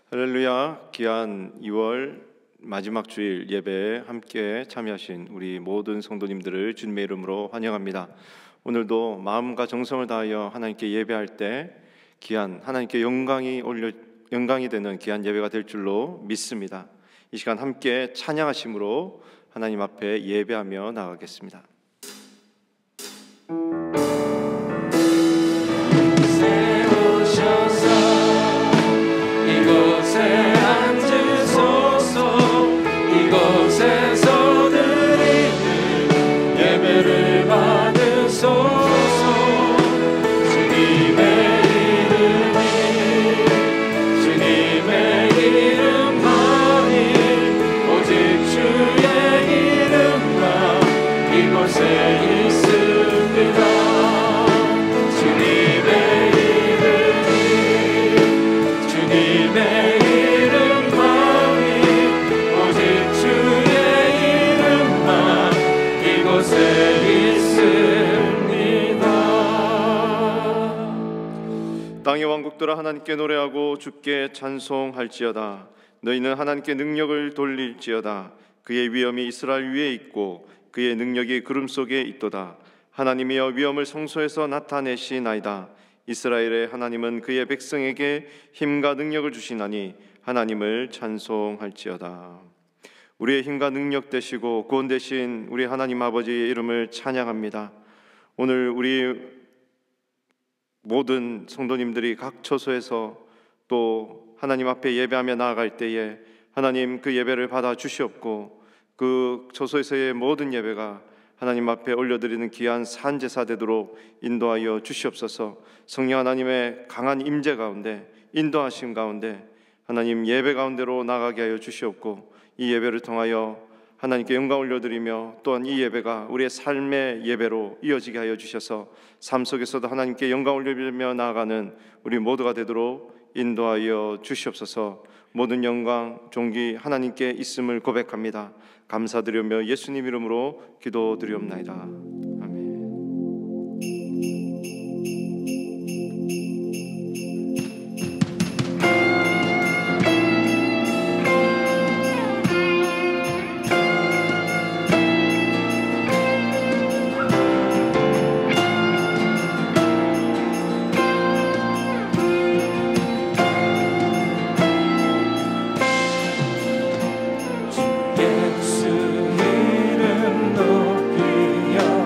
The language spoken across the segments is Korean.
할렐루야. 귀한 2월 마지막 주일 예배에 함께 참여하신 우리 모든 성도님들을 주님의 이름으로 환영합니다. 오늘도 마음과 정성을 다하여 하나님께 예배할 때 귀한 하나님께 영광이 되는 귀한 예배가 될 줄로 믿습니다. 이 시간 함께 찬양하심으로 하나님 앞에 예배하며 나가겠습니다. 이곳에 앉으소서. 이곳에서 드리는 예배를 받으소서. 주님의 이름만이 오직 주의 이름만 이곳에 있습니다. 주님의 이름만이 오직 주의 이름만 이곳에 있습니다. 땅의 왕국들아 하나님께 노래하고 주께 찬송할지어다. 너희는 하나님께 능력을 돌릴지어다. 그의 위엄이 이스라엘 위에 있고 그의 능력이 구름 속에 있도다. 하나님이여 위엄을 성소에서 나타내시나이다. 이스라엘의 하나님은 그의 백성에게 힘과 능력을 주시나니 하나님을 찬송할지어다. 우리의 힘과 능력 되시고 구원 되신 우리 하나님 아버지의 이름을 찬양합니다. 오늘 우리 모든 성도님들이 각 처소에서 또 하나님 앞에 예배하며 나아갈 때에 하나님 그 예배를 받아 주시옵고 그 처소에서의 모든 예배가 하나님 앞에 올려드리는 귀한 산제사 되도록 인도하여 주시옵소서. 성령 하나님의 강한 임재 가운데 인도하심 가운데 하나님 예배 가운데로 나가게 하여 주시옵고 이 예배를 통하여 하나님께 영광 올려드리며 또한 이 예배가 우리의 삶의 예배로 이어지게 하여 주셔서 삶 속에서도 하나님께 영광 올리며 나아가는 우리 모두가 되도록 인도하여 주시옵소서. 모든 영광 존귀 하나님께 있음을 고백합니다. 감사드리며 예수님 이름으로 기도드리옵나이다. 아멘. 예수 이름 높이며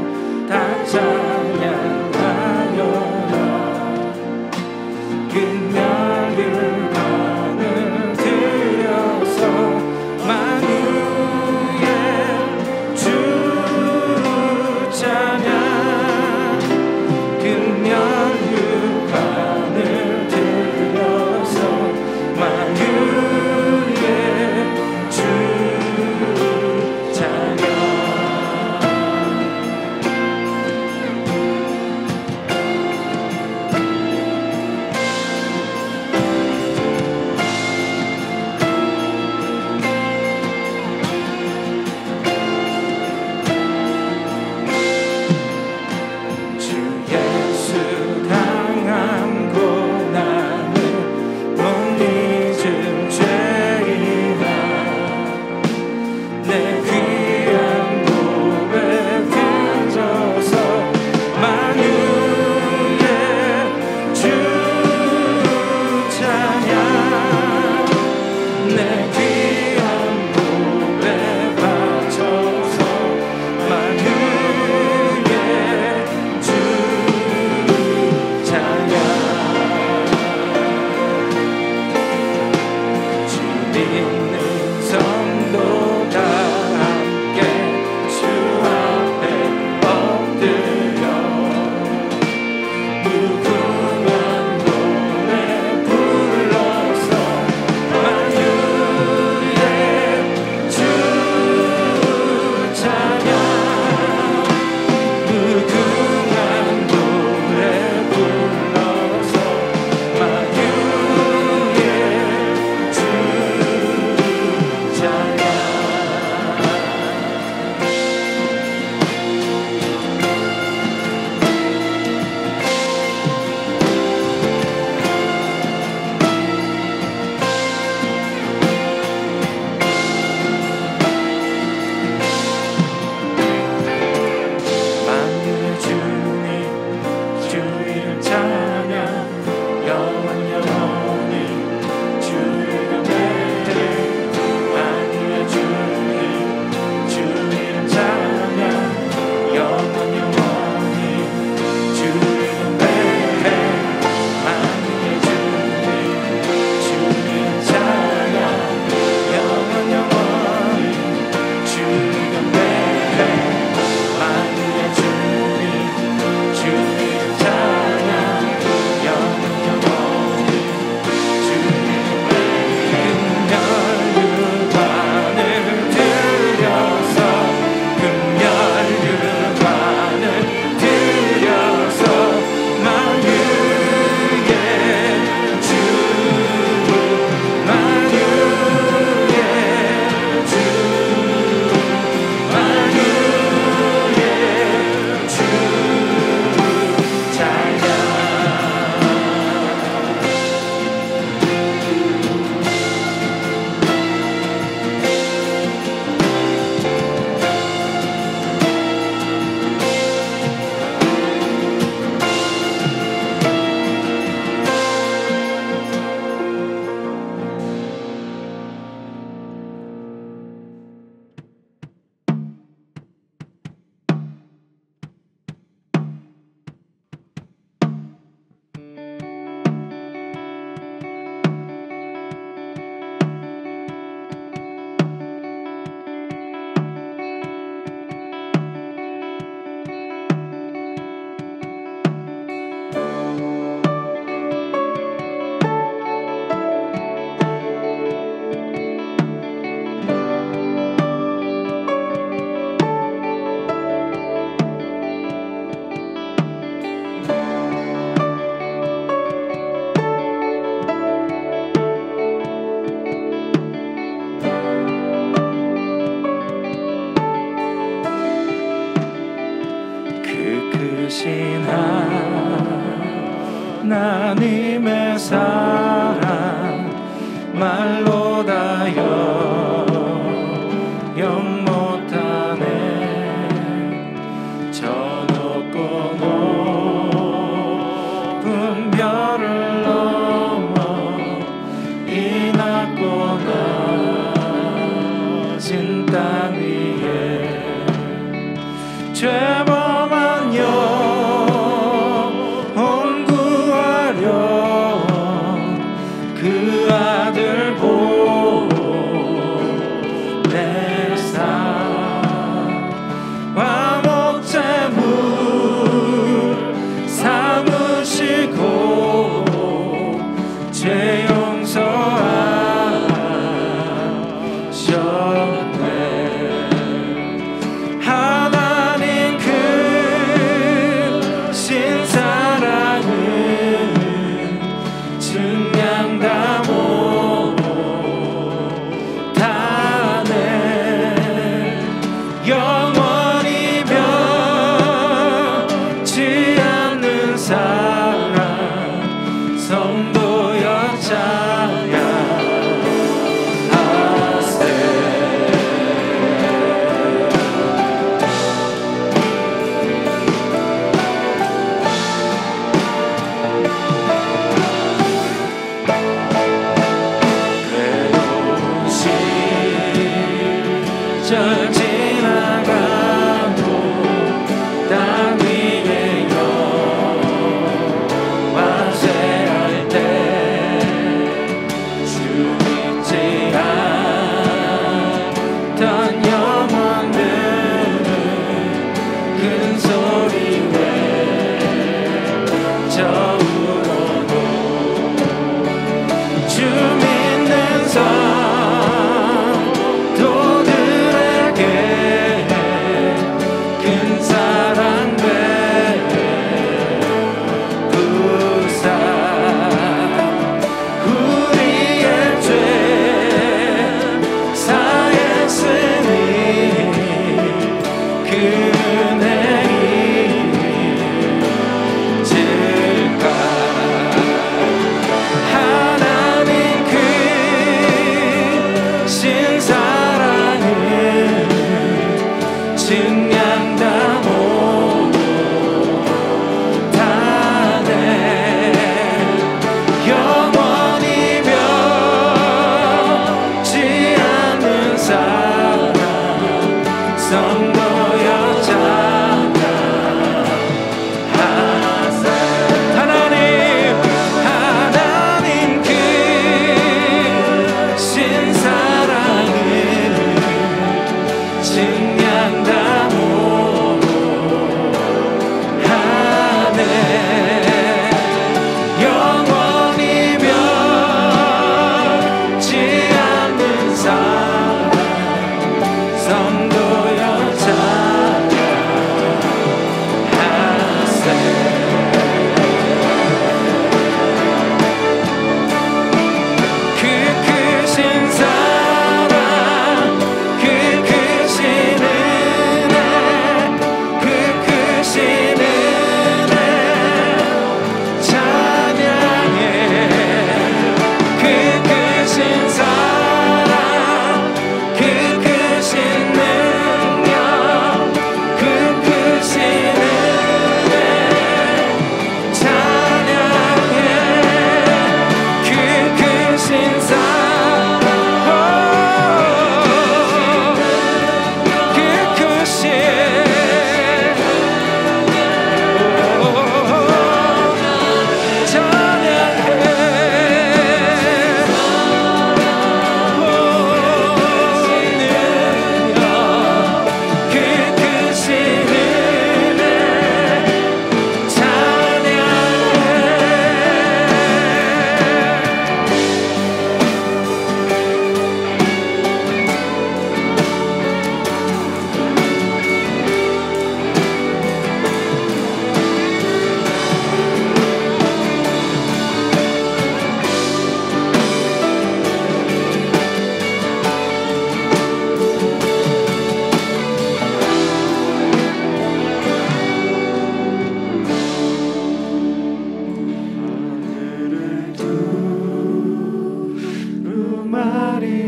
말로 다 영 못하네. 저 높고 높은 별을 넘어 이 낮고 낮은 땅 위에 죄범한 영혼 구하려 그 아들 보내사 화목제물 삼으시고 죄 용서하셨네. 하나님 크신 사랑은 증량 다 못하네. 영원히 변치 않는 사랑 성도였잖아.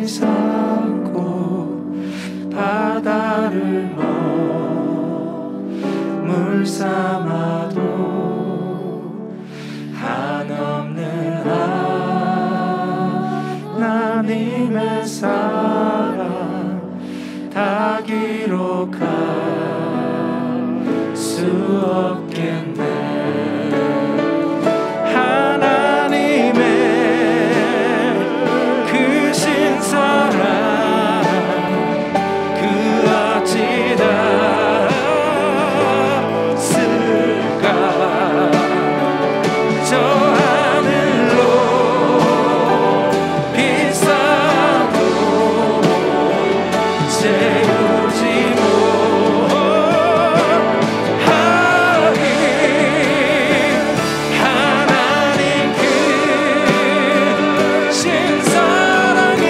땅이 섰고 바다를 물 삼아도 한없는 하나님의 사랑 다 기록할 수 없겠네. 하나님의 크신 사랑 그 어찌 닿았을까. 저 하늘로 비싸도 채우지 못하리. 하나님 크신 사랑을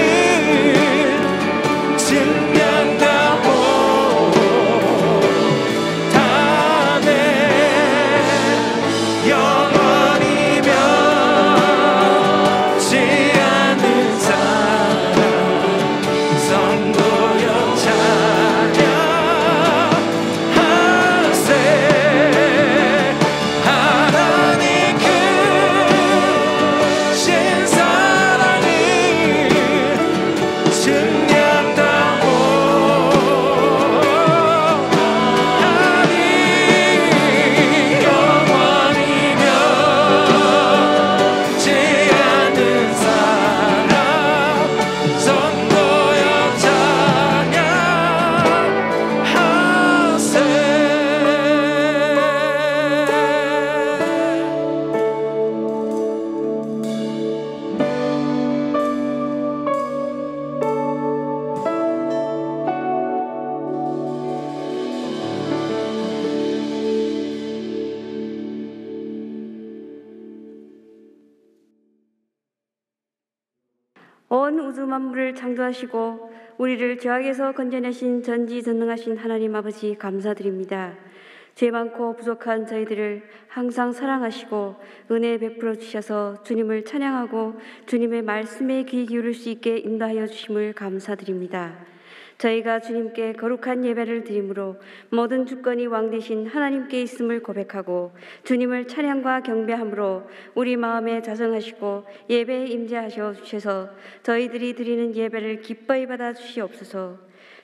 증명하고 다네. 영원히 변치 않는 사랑 성도여 찬양하세. 하나님 크신 사랑을 증명하고 하니. 영원히 변치 않는 사랑 성도여 찬양하세. 온 우주 만물을 창조하시고 우리를 죄악에서 건져내신 전지전능하신 하나님 아버지 감사드립니다. 죄 많고 부족한 저희들을 항상 사랑하시고 은혜 베풀어 주셔서 주님을 찬양하고 주님의 말씀에 귀 기울일 수 있게 인도하여 주심을 감사드립니다. 저희가 주님께 거룩한 예배를 드림으로 모든 주권이 왕 되신 하나님께 있음을 고백하고 주님을 찬양과 경배함으로 우리 마음에 자정하시고 예배에 임재하셔 주셔서 저희들이 드리는 예배를 기뻐히 받아 주시옵소서.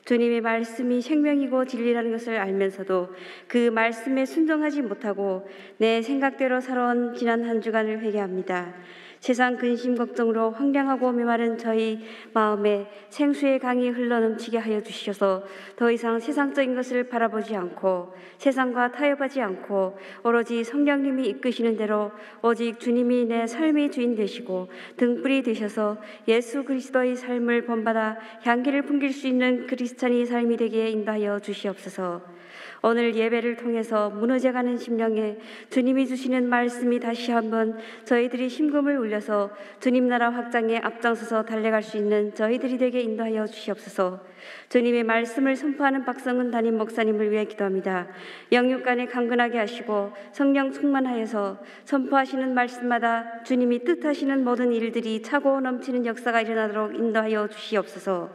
주님의 말씀이 생명이고 진리라는 것을 알면서도 그 말씀에 순종하지 못하고 내 생각대로 살아온 지난 한 주간을 회개합니다. 세상 근심 걱정으로 황량하고 메마른 저희 마음에 생수의 강이 흘러넘치게 하여 주셔서 더 이상 세상적인 것을 바라보지 않고 세상과 타협하지 않고 오로지 성령님이 이끄시는 대로 오직 주님이 내 삶의 주인 되시고 등불이 되셔서 예수 그리스도의 삶을 본받아 향기를 풍길 수 있는 크리스찬의 삶이 되게 인도하여 주시옵소서. 오늘 예배를 통해서 무너져가는 심령에 주님이 주시는 말씀이 다시 한번 저희들이 심금을 울려서 주님 나라 확장에 앞장서서 달려갈 수 있는 저희들이 되게 인도하여 주시옵소서. 주님의 말씀을 선포하는 박성은 담임 목사님을 위해 기도합니다. 영육간에 강건하게 하시고 성령 충만하여서 선포하시는 말씀마다 주님이 뜻하시는 모든 일들이 차고 넘치는 역사가 일어나도록 인도하여 주시옵소서.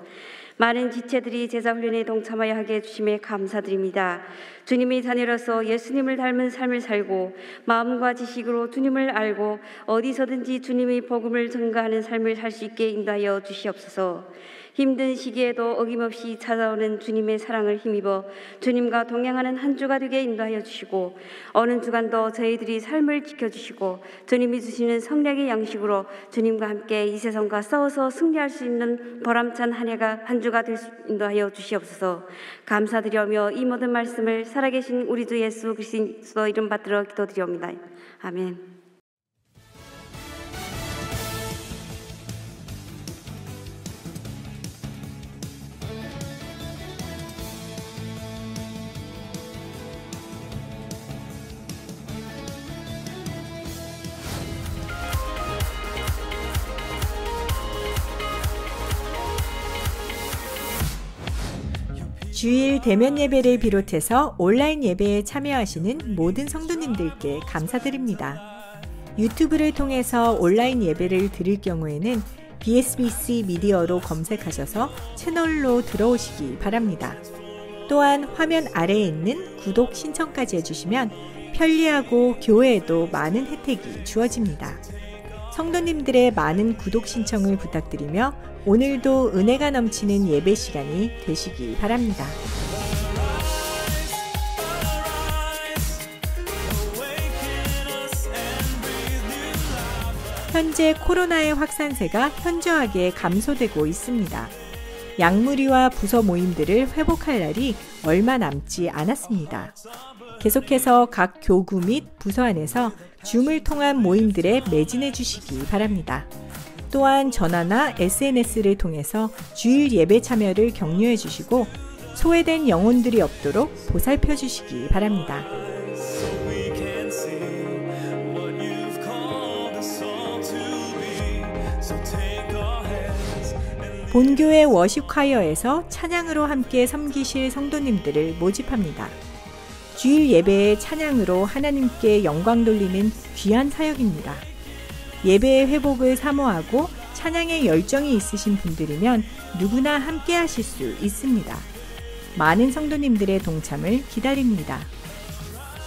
많은 지체들이 제자훈련에 동참하여 하게 해주심에 감사드립니다. 주님의 자녀로서 예수님을 닮은 삶을 살고 마음과 지식으로 주님을 알고 어디서든지 주님의 복음을 전가하는 삶을 살 수 있게 인도하여 주시옵소서. 힘든 시기에도 어김없이 찾아오는 주님의 사랑을 힘입어 주님과 동행하는 한 주가 되게 인도하여 주시고 어느 주간도 저희들이 삶을 지켜주시고 주님이 주시는 성령의 양식으로 주님과 함께 이 세상과 싸워서 승리할 수 있는 보람찬 한 해가 한 주가 될 수 인도하여 주시옵소서. 감사드리며 이 모든 말씀을 살아계신 우리 주 예수 그리스도 이름 받들어 기도드리옵니다. 아멘. 주일 대면 예배를 비롯해서 온라인 예배에 참여하시는 모든 성도님들께 감사드립니다. 유튜브를 통해서 온라인 예배를 드릴 경우에는 BSBC 미디어로 검색하셔서 채널로 들어오시기 바랍니다. 또한 화면 아래에 있는 구독 신청까지 해주시면 편리하고 교회에도 많은 혜택이 주어집니다. 성도님들의 많은 구독 신청을 부탁드리며 오늘도 은혜가 넘치는 예배 시간이 되시기 바랍니다. 현재 코로나의 확산세가 현저하게 감소되고 있습니다. 양무리와 부서 모임들을 회복할 날이 얼마 남지 않았습니다. 계속해서 각 교구 및 부서 안에서 줌을 통한 모임들에 매진해 주시기 바랍니다. 또한 전화나 SNS를 통해서 주일 예배 참여를 격려해 주시고 소외된 영혼들이 없도록 보살펴 주시기 바랍니다. 본교회 워십콰이어에서 찬양으로 함께 섬기실 성도님들을 모집합니다. 주일 예배의 찬양으로 하나님께 영광 돌리는 귀한 사역입니다. 예배의 회복을 사모하고 찬양에 열정이 있으신 분들이면 누구나 함께 하실 수 있습니다. 많은 성도님들의 동참을 기다립니다.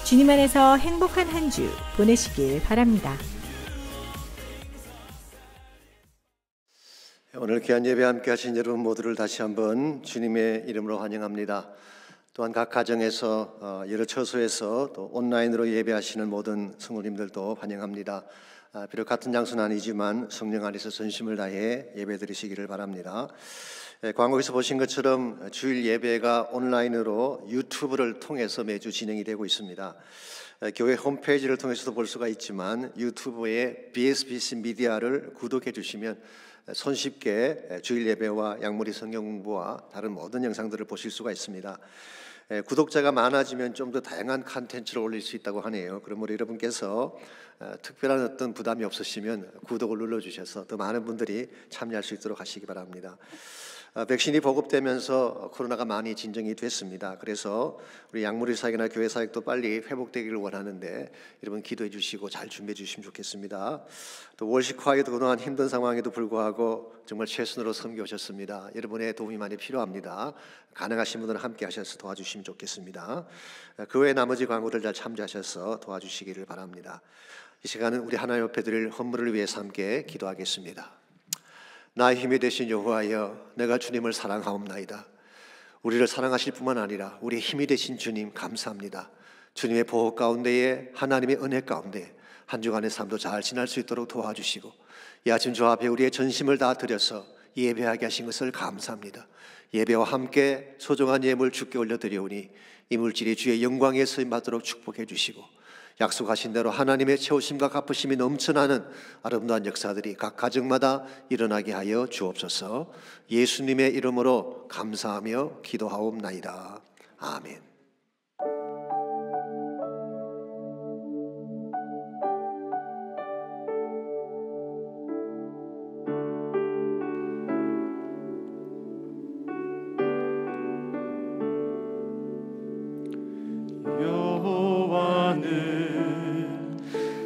주님 안에서 행복한 한 주 보내시길 바랍니다. 오늘 귀한 예배 함께 하신 여러분 모두를 다시 한번 주님의 이름으로 환영합니다. 또한 각 가정에서 여러 처소에서 또 온라인으로 예배하시는 모든 성도님들도 환영합니다. 비록 같은 장소는 아니지만 성령 안에서 전심을 다해 예배 드리시기를 바랍니다. 광고에서 보신 것처럼 주일 예배가 온라인으로 유튜브를 통해서 매주 진행이 되고 있습니다. 교회 홈페이지를 통해서도 볼 수가 있지만 유튜브에 BSBC 미디어를 구독해 주시면 손쉽게 주일 예배와 양무리 성경 공부와 다른 모든 영상들을 보실 수가 있습니다. 구독자가 많아지면 좀 더 다양한 콘텐츠를 올릴 수 있다고 하네요. 그럼 우리 여러분께서 특별한 어떤 부담이 없으시면 구독을 눌러주셔서 더 많은 분들이 참여할 수 있도록 하시기 바랍니다. 백신이 보급되면서 코로나가 많이 진정이 됐습니다. 그래서 우리 양무리 사역이나 교회 사역도 빨리 회복되기를 원하는데 여러분 기도해 주시고 잘 준비해 주시면 좋겠습니다. 또 월시콰이어도 그동안 힘든 상황에도 불구하고 정말 최선으로 섬겨 오셨습니다. 여러분의 도움이 많이 필요합니다. 가능하신 분들은 함께 하셔서 도와주시면 좋겠습니다. 그 외 나머지 광고들 잘 참조하셔서 도와주시기를 바랍니다. 이 시간은 우리 하나님 앞에 드릴 헌물을 위해서 함께 기도하겠습니다. 나의 힘이 되신 여호와여, 내가 주님을 사랑하옵나이다. 우리를 사랑하실 뿐만 아니라 우리의 힘이 되신 주님 감사합니다. 주님의 보호 가운데에 하나님의 은혜 가운데 한 주간의 삶도 잘 지날 수 있도록 도와주시고 이 아침 저 앞에 우리의 전심을 다 드려서 예배하게 하신 것을 감사합니다. 예배와 함께 소중한 예물 주께 올려드리오니 이 물질이 주의 영광에 쓰임 받도록 축복해 주시고 약속하신 대로 하나님의 채우심과 갚으심이 넘쳐나는 아름다운 역사들이 각 가정마다 일어나게 하여 주옵소서. 예수님의 이름으로 감사하며 기도하옵나이다. 아멘.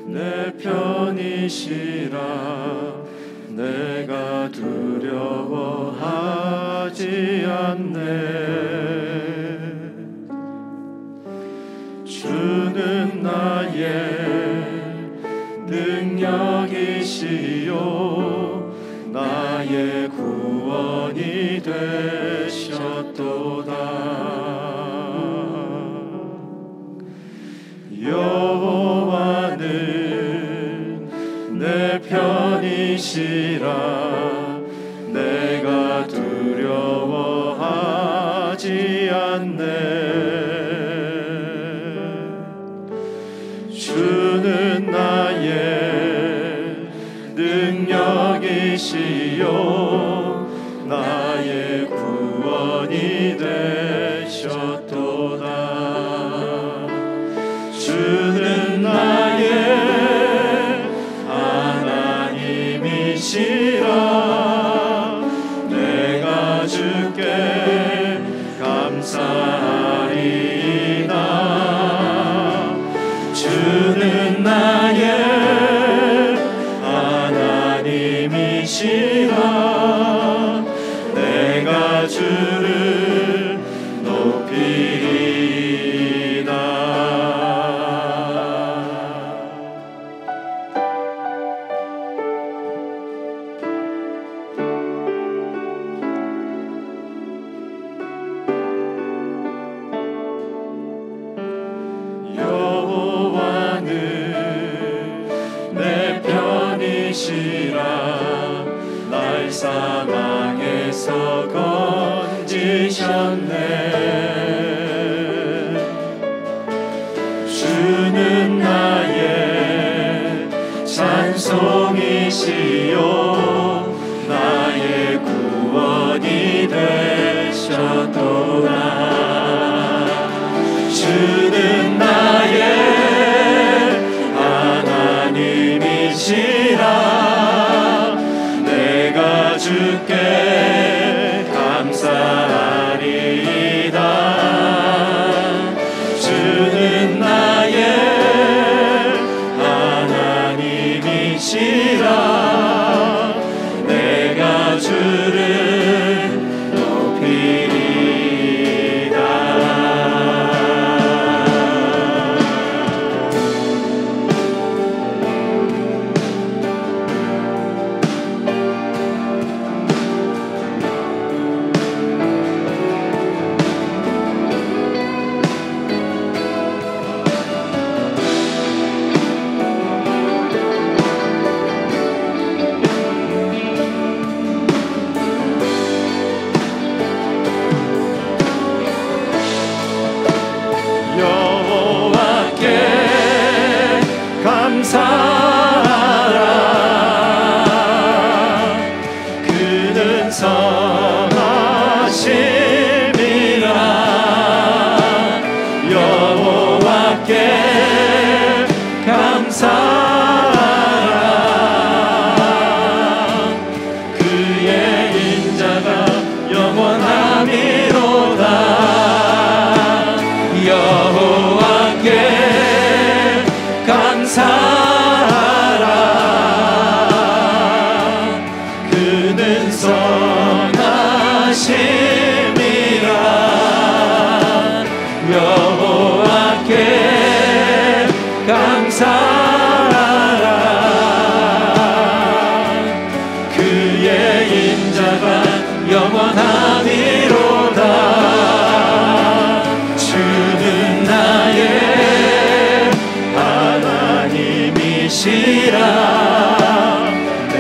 내 편이시라 내가 두려워하지 않네. 주는 나의 능력이시요 나의 구원이 되셨도다. 여호와는 내 편이시라 내가 두려워하지 않네. 주는 나의 능력이시요 나의 구원이 되셨도다. 주는 나의 하나님이시라 내가 주께 감사하리이다. 주는 나의 하나님이시라 하나님이시라 내가 주를 높이리이다. 날 사망에서 건지셨네. 주는 나의 찬송이시요 나의 구원이 되셨도다. 주는 나의 하나님이시라 내가 주께 감사하리이다. 주는 나의 하나님이시라 내가 주를 높이리이다.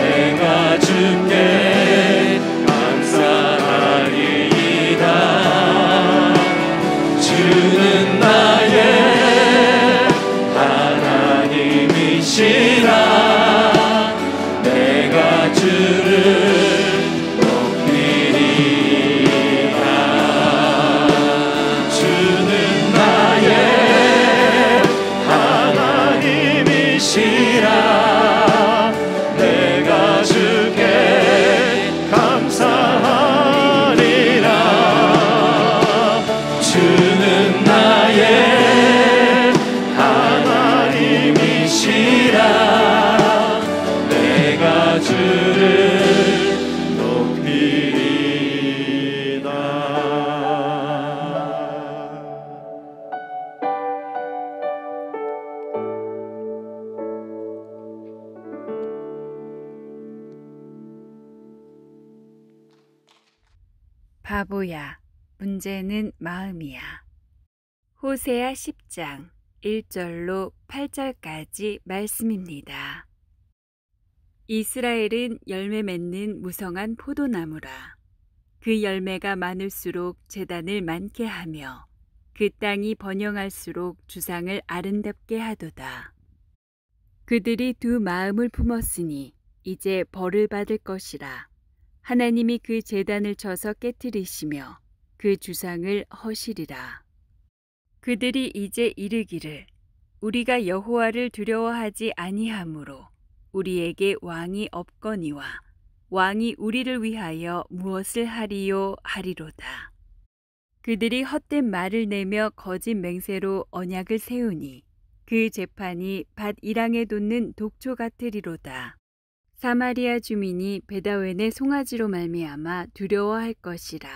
내가 주께 감사하리이다. 주는 나의 하나님이시라 내가 주를 높이리이다. 주는 나의 하나님이시라 바보야, 문제는 마음이야. 호세아 10장 1절로 8절까지 말씀입니다. 이스라엘은 열매 맺는 무성한 포도나무라. 그 열매가 많을수록 제단을 많게 하며 그 땅이 번영할수록 주상을 아름답게 하도다. 그들이 두 마음을 품었으니 이제 벌을 받을 것이라. 하나님이 그 제단을 쳐서 깨뜨리시며 그 주상을 허시리라. 그들이 이제 이르기를 우리가 여호와를 두려워하지 아니하므로 우리에게 왕이 없거니와 왕이 우리를 위하여 무엇을 하리요 하리로다. 그들이 헛된 말을 내며 거짓 맹세로 언약을 세우니 그 재판이 밭 이랑에 돋는 독초 같으리로다. 사마리아 주민이 베다웬의 송아지로 말미암아 두려워할 것이라.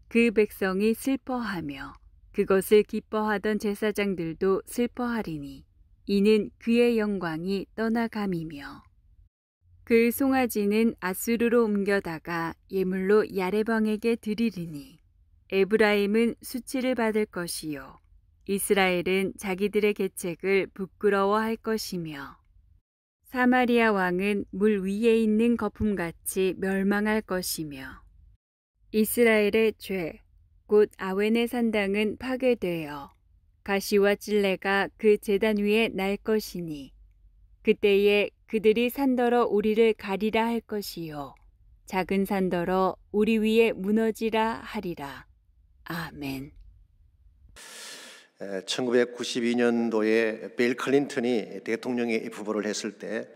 그 백성이 슬퍼하며 그것을 기뻐하던 제사장들도 슬퍼하리니 이는 그의 영광이 떠나감이며 그 송아지는 아수르로 옮겨다가 예물로 야레방에게 드리리니 에브라임은 수치를 받을 것이요 이스라엘은 자기들의 계책을 부끄러워할 것이며 사마리아 왕은 물 위에 있는 거품같이 멸망할 것이며 이스라엘의 죄, 곧 아웬의 산당은 파괴되어 가시와 찔레가 그 제단 위에 날 것이니 그때에 그들이 산더러 우리를 가리라 할 것이요 작은 산더러 우리 위에 무너지라 하리라. 아멘. 1992년도에 빌 클린턴이 대통령에 후보를 했을 때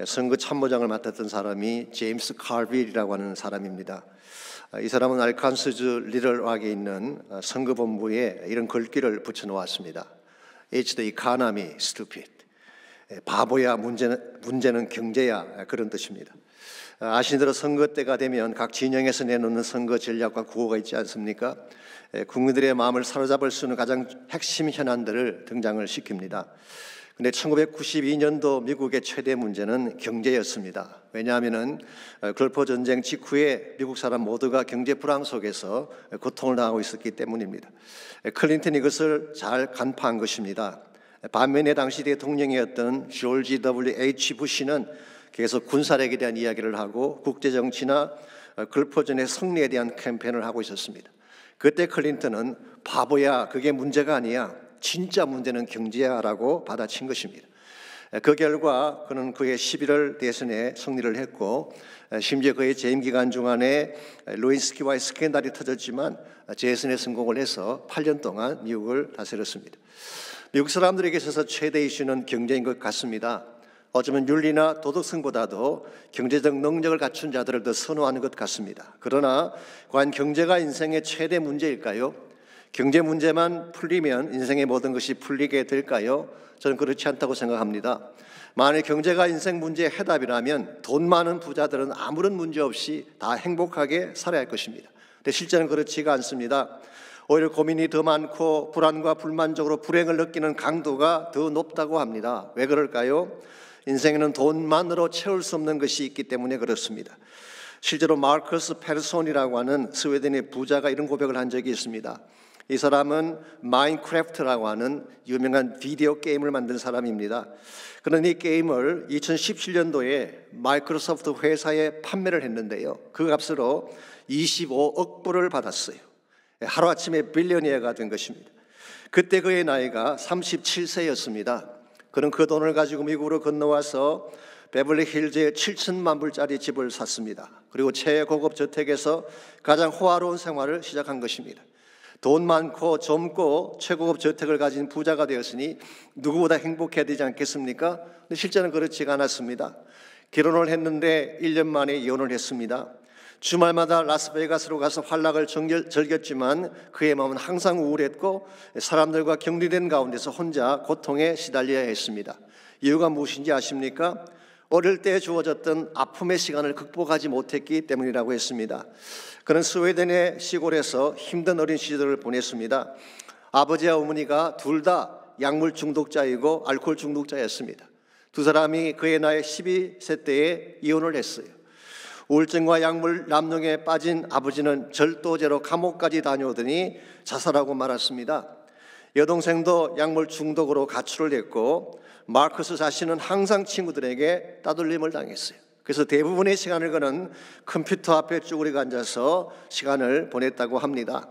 선거 참모장을 맡았던 사람이 제임스 칼빌이라고 하는 사람입니다. 이 사람은 알칸소스 리틀락에 있는 선거본부에 이런 글귀를 붙여놓았습니다. It's the economy, stupid. 바보야, 문제는 경제야, 그런 뜻입니다. 아시는 대로 선거 때가 되면 각 진영에서 내놓는 선거 전략과 구호가 있지 않습니까? 국민들의 마음을 사로잡을 수 있는 가장 핵심 현안들을 등장을 시킵니다. 근데 1992년도 미국의 최대 문제는 경제였습니다. 왜냐하면은 걸프 전쟁 직후에 미국 사람 모두가 경제 불황 속에서 고통을 당하고 있었기 때문입니다. 클린턴이 이것을 잘 간파한 것입니다. 반면에 당시 대통령이었던 조지 W.H. 부시는 계속 군사력에 대한 이야기를 하고 국제 정치나 걸프전의 승리에 대한 캠페인을 하고 있었습니다. 그때 클린턴은 바보야, 그게 문제가 아니야, 진짜 문제는 경제야라고 받아친 것입니다. 그 결과 그는 그의 11월 대선에 승리를 했고 심지어 그의 재임 기간 중간에 루인스키와의 스캔들이 터졌지만 재선에 성공을 해서 8년 동안 미국을 다스렸습니다. 미국 사람들에게 있어서 최대 이슈는 경제인 것 같습니다. 어쩌면 윤리나 도덕성보다도 경제적 능력을 갖춘 자들을 더 선호하는 것 같습니다. 그러나 과연 경제가 인생의 최대 문제일까요? 경제 문제만 풀리면 인생의 모든 것이 풀리게 될까요? 저는 그렇지 않다고 생각합니다. 만일 경제가 인생 문제의 해답이라면 돈 많은 부자들은 아무런 문제 없이 다 행복하게 살아야 할 것입니다. 근데 실제는 그렇지가 않습니다. 오히려 고민이 더 많고 불안과 불만족으로 불행을 느끼는 강도가 더 높다고 합니다. 왜 그럴까요? 인생에는 돈만으로 채울 수 없는 것이 있기 때문에 그렇습니다. 실제로 마르커스 페르손이라고 하는 스웨덴의 부자가 이런 고백을 한 적이 있습니다. 이 사람은 마인크래프트라고 하는 유명한 비디오 게임을 만든 사람입니다. 그는 이 게임을 2017년도에 마이크로소프트 회사에 판매를 했는데요. 그 값으로 25억 불을 받았어요. 하루아침에 빌리어니어가 된 것입니다. 그때 그의 나이가 37세였습니다. 그는 그 돈을 가지고 미국으로 건너와서 베벌리 힐즈에 7천만 불짜리 집을 샀습니다. 그리고 최고급 저택에서 가장 호화로운 생활을 시작한 것입니다. 돈 많고 젊고 최고급 저택을 가진 부자가 되었으니 누구보다 행복해야 되지 않겠습니까? 근데 실제는 그렇지가 않았습니다. 결혼을 했는데 1년 만에 이혼을 했습니다. 주말마다 라스베가스로 가서 환락을 즐겼지만 그의 마음은 항상 우울했고 사람들과 격리된 가운데서 혼자 고통에 시달려야 했습니다. 이유가 무엇인지 아십니까? 어릴 때 주어졌던 아픔의 시간을 극복하지 못했기 때문이라고 했습니다. 그는 스웨덴의 시골에서 힘든 어린 시절을 보냈습니다. 아버지와 어머니가 둘 다 약물 중독자이고 알코올 중독자였습니다. 두 사람이 그의 나이 12세 때에 이혼을 했어요. 우울증과 약물 남용에 빠진 아버지는 절도죄로 감옥까지 다녀오더니 자살하고 말았습니다. 여동생도 약물 중독으로 가출을 했고 마르커스 자신은 항상 친구들에게 따돌림을 당했어요. 그래서 대부분의 시간을 그는 컴퓨터 앞에 쭈그리고 앉아서 시간을 보냈다고 합니다.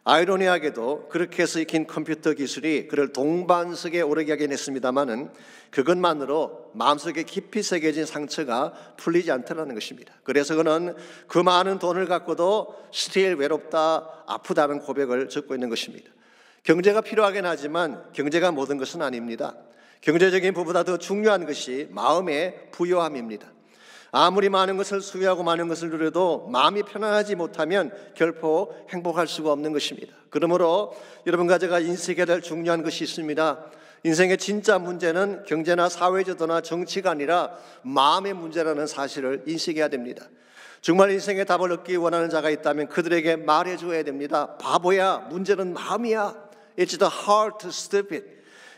아이러니하게도 그렇게 해서 익힌 컴퓨터 기술이 그를 동반석에 오르게 하긴 했습니다마는 그것만으로 마음속에 깊이 새겨진 상처가 풀리지 않더라는 것입니다. 그래서 그는 그 많은 돈을 갖고도 스틸 외롭다, 아프다는 고백을 적고 있는 것입니다. 경제가 필요하긴 하지만 경제가 모든 것은 아닙니다. 경제적인 부분보다 더 중요한 것이 마음의 부요함입니다. 아무리 많은 것을 수여하고 많은 것을 누려도 마음이 편안하지 못하면 결코 행복할 수가 없는 것입니다. 그러므로 여러분과 제가 인식해야 될 중요한 것이 있습니다. 인생의 진짜 문제는 경제나 사회제도나 정치가 아니라 마음의 문제라는 사실을 인식해야 됩니다. 정말 인생의 답을 얻기 원하는 자가 있다면 그들에게 말해줘야 됩니다. 바보야, 문제는 마음이야. It's the heart, stupid.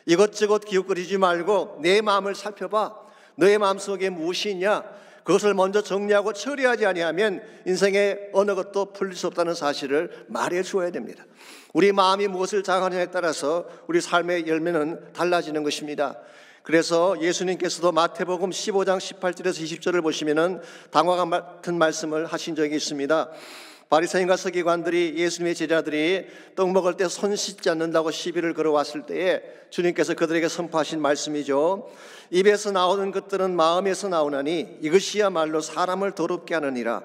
이것저것 기웃거리지 말고 내 마음을 살펴봐. 너의 마음속에 무엇이 있냐? 그것을 먼저 정리하고 처리하지 아니하면 인생의 어느 것도 풀릴 수 없다는 사실을 말해줘야 됩니다. 우리 마음이 무엇을 장하느냐에 따라서 우리 삶의 열매는 달라지는 것입니다. 그래서 예수님께서도 마태복음 15장 18절에서 20절을 보시면은 다음과 같은 말씀을 하신 적이 있습니다. 바리새인과 서기관들이 예수님의 제자들이 떡 먹을 때 손 씻지 않는다고 시비를 걸어왔을 때에 주님께서 그들에게 선포하신 말씀이죠. 입에서 나오는 것들은 마음에서 나오나니 이것이야말로 사람을 더럽게 하느니라.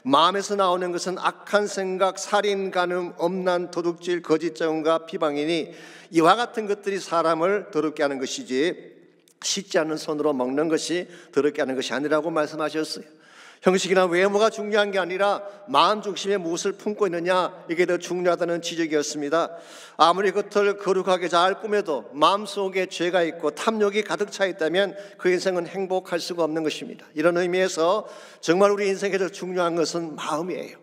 마음에서 나오는 것은 악한 생각, 살인, 간음, 엄난, 도둑질, 거짓 증언과 비방이니 이와 같은 것들이 사람을 더럽게 하는 것이지 씻지 않는 손으로 먹는 것이 더럽게 하는 것이 아니라고 말씀하셨어요. 형식이나 외모가 중요한 게 아니라 마음 중심에 무엇을 품고 있느냐, 이게 더 중요하다는 지적이었습니다. 아무리 겉을 거룩하게 잘 꾸며도 마음속에 죄가 있고 탐욕이 가득 차 있다면 그 인생은 행복할 수가 없는 것입니다. 이런 의미에서 정말 우리 인생에서 중요한 것은 마음이에요.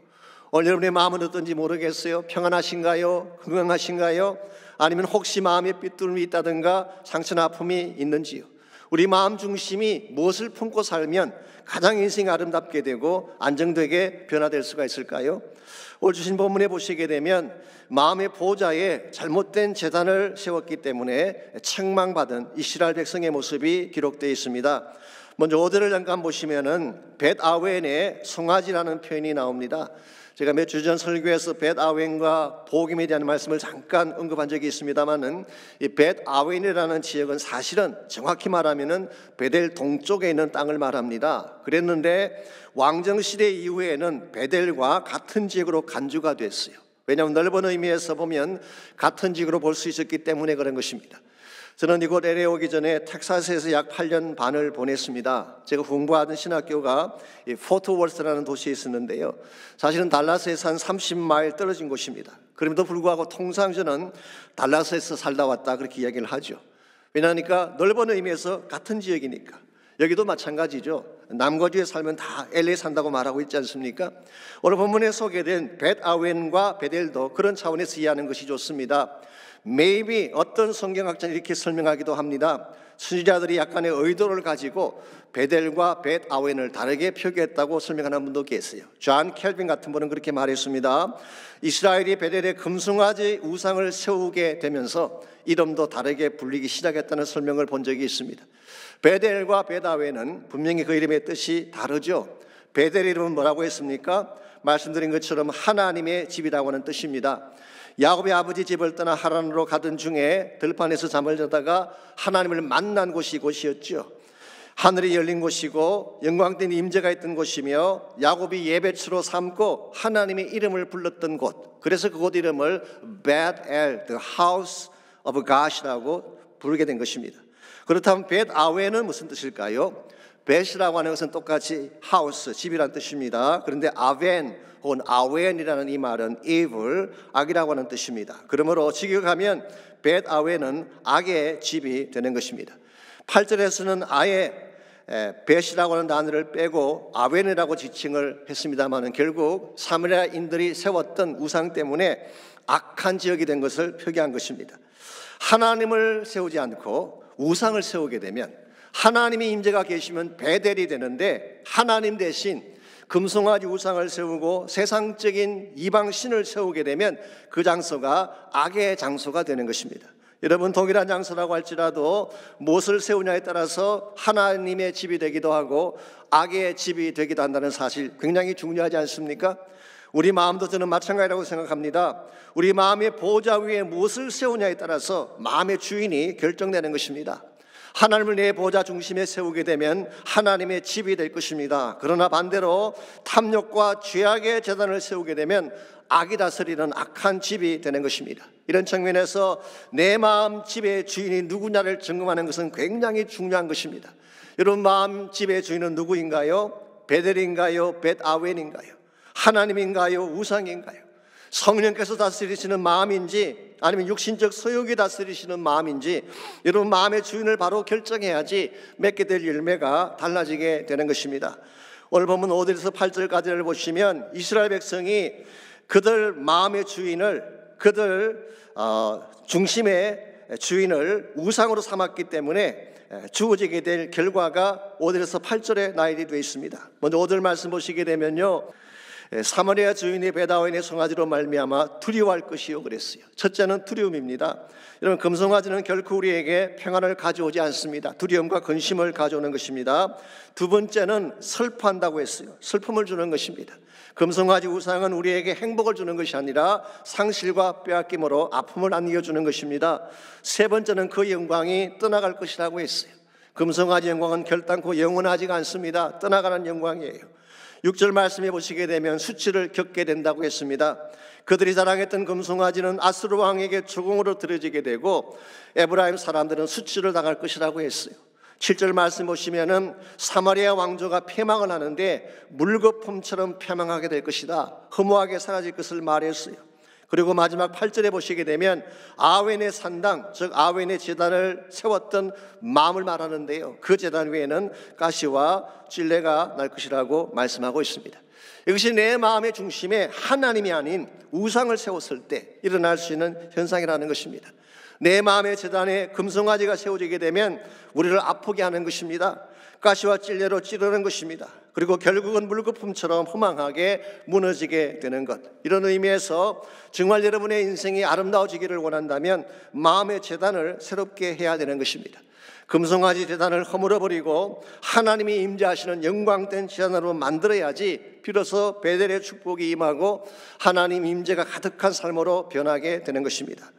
오늘 여러분의 마음은 어떤지 모르겠어요. 평안하신가요? 건강하신가요? 아니면 혹시 마음에 삐뚤음이 있다든가 상처나 아픔이 있는지요? 우리 마음 중심이 무엇을 품고 살면 가장 인생이 아름답게 되고 안정되게 변화될 수가 있을까요? 오늘 주신 본문에 보시게 되면 마음의 보좌에 잘못된 제단을 세웠기 때문에 책망받은 이스라엘 백성의 모습이 기록되어 있습니다. 먼저 5절을 잠깐 보시면은 벳아웬의 송아지라는 표현이 나옵니다. 제가 몇 주 전 설교에서 벳아웬과 복임에 대한 말씀을 잠깐 언급한 적이 있습니다만은 이 벳아웬이라는 지역은 사실은 정확히 말하면은 베델 동쪽에 있는 땅을 말합니다. 그랬는데 왕정 시대 이후에는 베델과 같은 지역으로 간주가 됐어요. 왜냐하면 넓은 의미에서 보면 같은 지역으로 볼 수 있었기 때문에 그런 것입니다. 저는 이곳 LA 오기 전에 텍사스에서 약 8년 반을 보냈습니다. 제가 공부하던 신학교가 포트워스라는 도시에 있었는데요. 사실은 달라스에서 한 30마일 떨어진 곳입니다. 그럼에도 불구하고 통상 저는 달라스에서 살다 왔다 그렇게 이야기를 하죠. 왜냐하니까 넓은 의미에서 같은 지역이니까. 여기도 마찬가지죠. 남거주에 살면 다 LA 산다고 말하고 있지 않습니까? 오늘 본문에 소개된 벳아웬과 베델도 그런 차원에서 이해하는 것이 좋습니다. maybe 어떤 성경학자는 이렇게 설명하기도 합니다. 선지자들이 약간의 의도를 가지고 베델과 벳아웬을 다르게 표기했다고 설명하는 분도 계세요. 존 켈빈 같은 분은 그렇게 말했습니다. 이스라엘이 베델에 금송아지 우상을 세우게 되면서 이름도 다르게 불리기 시작했다는 설명을 본 적이 있습니다. 베델과 벳아웬은 분명히 그 이름의 뜻이 다르죠. 베델 이름은 뭐라고 했습니까? 말씀드린 것처럼 하나님의 집이라고 하는 뜻입니다. 야곱의 아버지 집을 떠나 하란으로 가던 중에 들판에서 잠을 자다가 하나님을 만난 곳이 이곳이었죠. 하늘이 열린 곳이고 영광된 임재가 있던 곳이며 야곱이 예배처로 삼고 하나님의 이름을 불렀던 곳. 그래서 그곳 이름을 벳엘, the house of God이라고 부르게 된 것입니다. 그렇다면 벳아웬은 무슨 뜻일까요? 벳이라고 하는 것은 똑같이 하우스, 집이란 뜻입니다. 그런데 아벤 혹은 아웬이라는 이 말은 evil, 악이라고 하는 뜻입니다. 그러므로 직역하면 벳아웬은 악의 집이 되는 것입니다. 8절에서는 아예 벳이라고 하는 단어를 빼고 아웬이라고 지칭을 했습니다만 결국 사마리아인들이 세웠던 우상 때문에 악한 지역이 된 것을 표기한 것입니다. 하나님을 세우지 않고 우상을 세우게 되면 하나님의 임재가 계시면 베델이 되는데 하나님 대신 금송아지 우상을 세우고 세상적인 이방신을 세우게 되면 그 장소가 악의 장소가 되는 것입니다. 여러분, 동일한 장소라고 할지라도 무엇을 세우냐에 따라서 하나님의 집이 되기도 하고 악의 집이 되기도 한다는 사실 굉장히 중요하지 않습니까? 우리 마음도 저는 마찬가지라고 생각합니다. 우리 마음의 보좌 위에 무엇을 세우냐에 따라서 마음의 주인이 결정되는 것입니다. 하나님을 내 보좌 중심에 세우게 되면 하나님의 집이 될 것입니다. 그러나 반대로 탐욕과 죄악의 재단을 세우게 되면 악이 다스리는 악한 집이 되는 것입니다. 이런 측면에서 내 마음 집의 주인이 누구냐를 점검하는 것은 굉장히 중요한 것입니다. 여러분, 마음 집의 주인은 누구인가요? 베델인가요? 벳아웬인가요? 하나님인가요? 우상인가요? 성령께서 다스리시는 마음인지 아니면 육신적 소욕이 다스리시는 마음인지 여러분 마음의 주인을 바로 결정해야지 맺게 될 열매가 달라지게 되는 것입니다. 오늘 본문 5절에서 8절까지를 보시면 이스라엘 백성이 그들 마음의 주인을 그들 중심의 주인을 우상으로 삼았기 때문에 주어지게 될 결과가 5절에서 8절에 나열이 되어 있습니다. 먼저 5절 말씀 보시게 되면요, 사마리아 주인이 베다웬의 송아지로 말미암아 두려워할 것이요 그랬어요. 첫째는 두려움입니다. 여러분, 금송아지는 결코 우리에게 평안을 가져오지 않습니다. 두려움과 근심을 가져오는 것입니다. 두 번째는 슬퍼한다고 했어요. 슬픔을 주는 것입니다. 금송아지 우상은 우리에게 행복을 주는 것이 아니라 상실과 빼앗김으로 아픔을 안겨주는 것입니다. 세 번째는 그 영광이 떠나갈 것이라고 했어요. 금송아지 영광은 결단코 영원하지가 않습니다. 떠나가는 영광이에요. 6절 말씀해 보시게 되면 수치를 겪게 된다고 했습니다. 그들이 자랑했던 금송아지는 아수르 왕에게 조공으로 들여지게 되고 에브라임 사람들은 수치를 당할 것이라고 했어요. 7절 말씀 보시면은 사마리아 왕조가 패망을 하는데 물거품처럼 패망하게 될 것이다. 허무하게 사라질 것을 말했어요. 그리고 마지막 8절에 보시게 되면 아웬의 산당, 즉 아웬의 제단을 세웠던 마음을 말하는데요, 그 제단 위에는 가시와 찔레가 날 것이라고 말씀하고 있습니다. 이것이 내 마음의 중심에 하나님이 아닌 우상을 세웠을 때 일어날 수 있는 현상이라는 것입니다. 내 마음의 제단에 금송아지가 세워지게 되면 우리를 아프게 하는 것입니다. 가시와 찔레로 찌르는 것입니다. 그리고 결국은 물거품처럼 허망하게 무너지게 되는 것. 이런 의미에서 정말 여러분의 인생이 아름다워지기를 원한다면 마음의 제단을 새롭게 해야 되는 것입니다. 금송아지 제단을 허물어버리고 하나님이 임재하시는 영광된 제단으로 만들어야지 비로소 베델의 축복이 임하고 하나님 임재가 가득한 삶으로 변하게 되는 것입니다.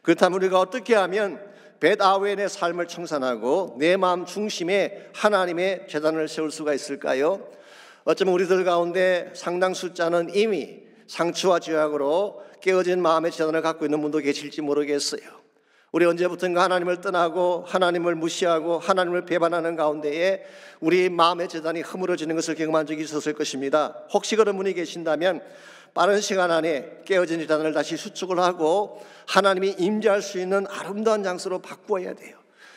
그렇다면 우리가 어떻게 하면 벳아웬의 삶을 청산하고 내 마음 중심에 하나님의 제단을 세울 수가 있을까요? 어쩌면 우리들 가운데 상당 숫자는 이미 상처와 죄악으로 깨어진 마음의 제단을 갖고 있는 분도 계실지 모르겠어요. 우리 언제부턴가 하나님을 떠나고 하나님을 무시하고 하나님을 배반하는 가운데에 우리 마음의 제단이 허물어지는 것을 경험한 적이 있었을 것입니다. 혹시 그런 분이 계신다면 빠른 시간 안에 깨어진 제단을 다시 수축을 하고 하나님이 임재할 수 있는 아름다운 장소로 바꾸어야 돼요.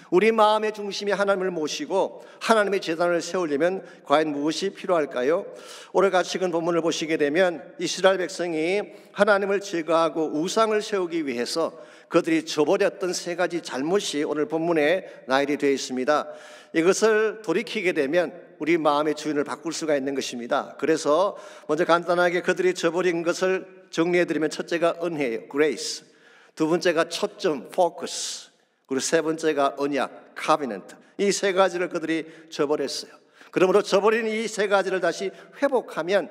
우리 마음의 중심이 하나님을 모시고 하나님의 제단을 세우려면 과연 무엇이 필요할까요? 오늘 같이 읽은 본문을 보시게 되면 이스라엘 백성이 하나님을 제거하고 우상을 세우기 위해서 그들이 저버렸던 세 가지 잘못이 오늘 본문에 나열이 되어 있습니다. 이것을 돌이키게 되면 우리 마음의 주인을 바꿀 수가 있는 것입니다. 그래서 먼저 간단하게 그들이 저버린 것을 정리해드리면 첫째가 은혜예요, grace. 두 번째가 초점, focus. 그리고 세 번째가 언약, covenant. 이 세 가지를 그들이 저버렸어요. 그러므로 저버린 이 세 가지를 다시 회복하면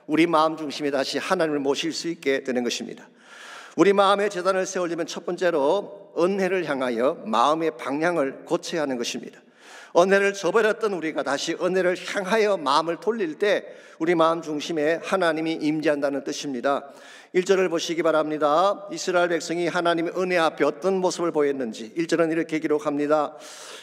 우리 마음 중심에 다시 하나님을 모실 수 있게 되는 것입니다. 우리 마음의 제단을 세우려면 첫 번째로 은혜를 향하여 마음의 방향을 고쳐야 하는 것입니다. 은혜를 저버렸던 우리가 다시 은혜를 향하여 마음을 돌릴 때 우리 마음 중심에 하나님이 임재한다는 뜻입니다. 1절을 보시기 바랍니다. 이스라엘 백성이 하나님의 은혜 앞에 어떤 모습을 보였는지 1절은 이렇게 기록합니다.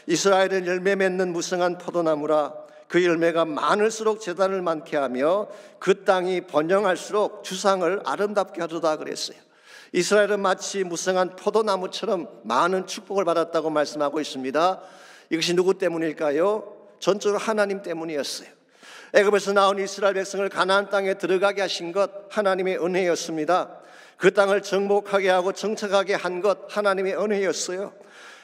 이스라엘은 열매 맺는 무성한 포도나무라. 그 열매가 많을수록 제단을 많게 하며 그 땅이 번영할수록 주상을 아름답게 하도다 그랬어요. 이스라엘은 마치 무성한 포도나무처럼 많은 축복을 받았다고 말씀하고 있습니다. 이것이 누구 때문일까요? 전적으로 하나님 때문이었어요. 애굽에서 나온 이스라엘 백성을 가나안 땅에 들어가게 하신 것 하나님의 은혜였습니다. 그 땅을 정복하게 하고 정착하게 한 것 하나님의 은혜였어요.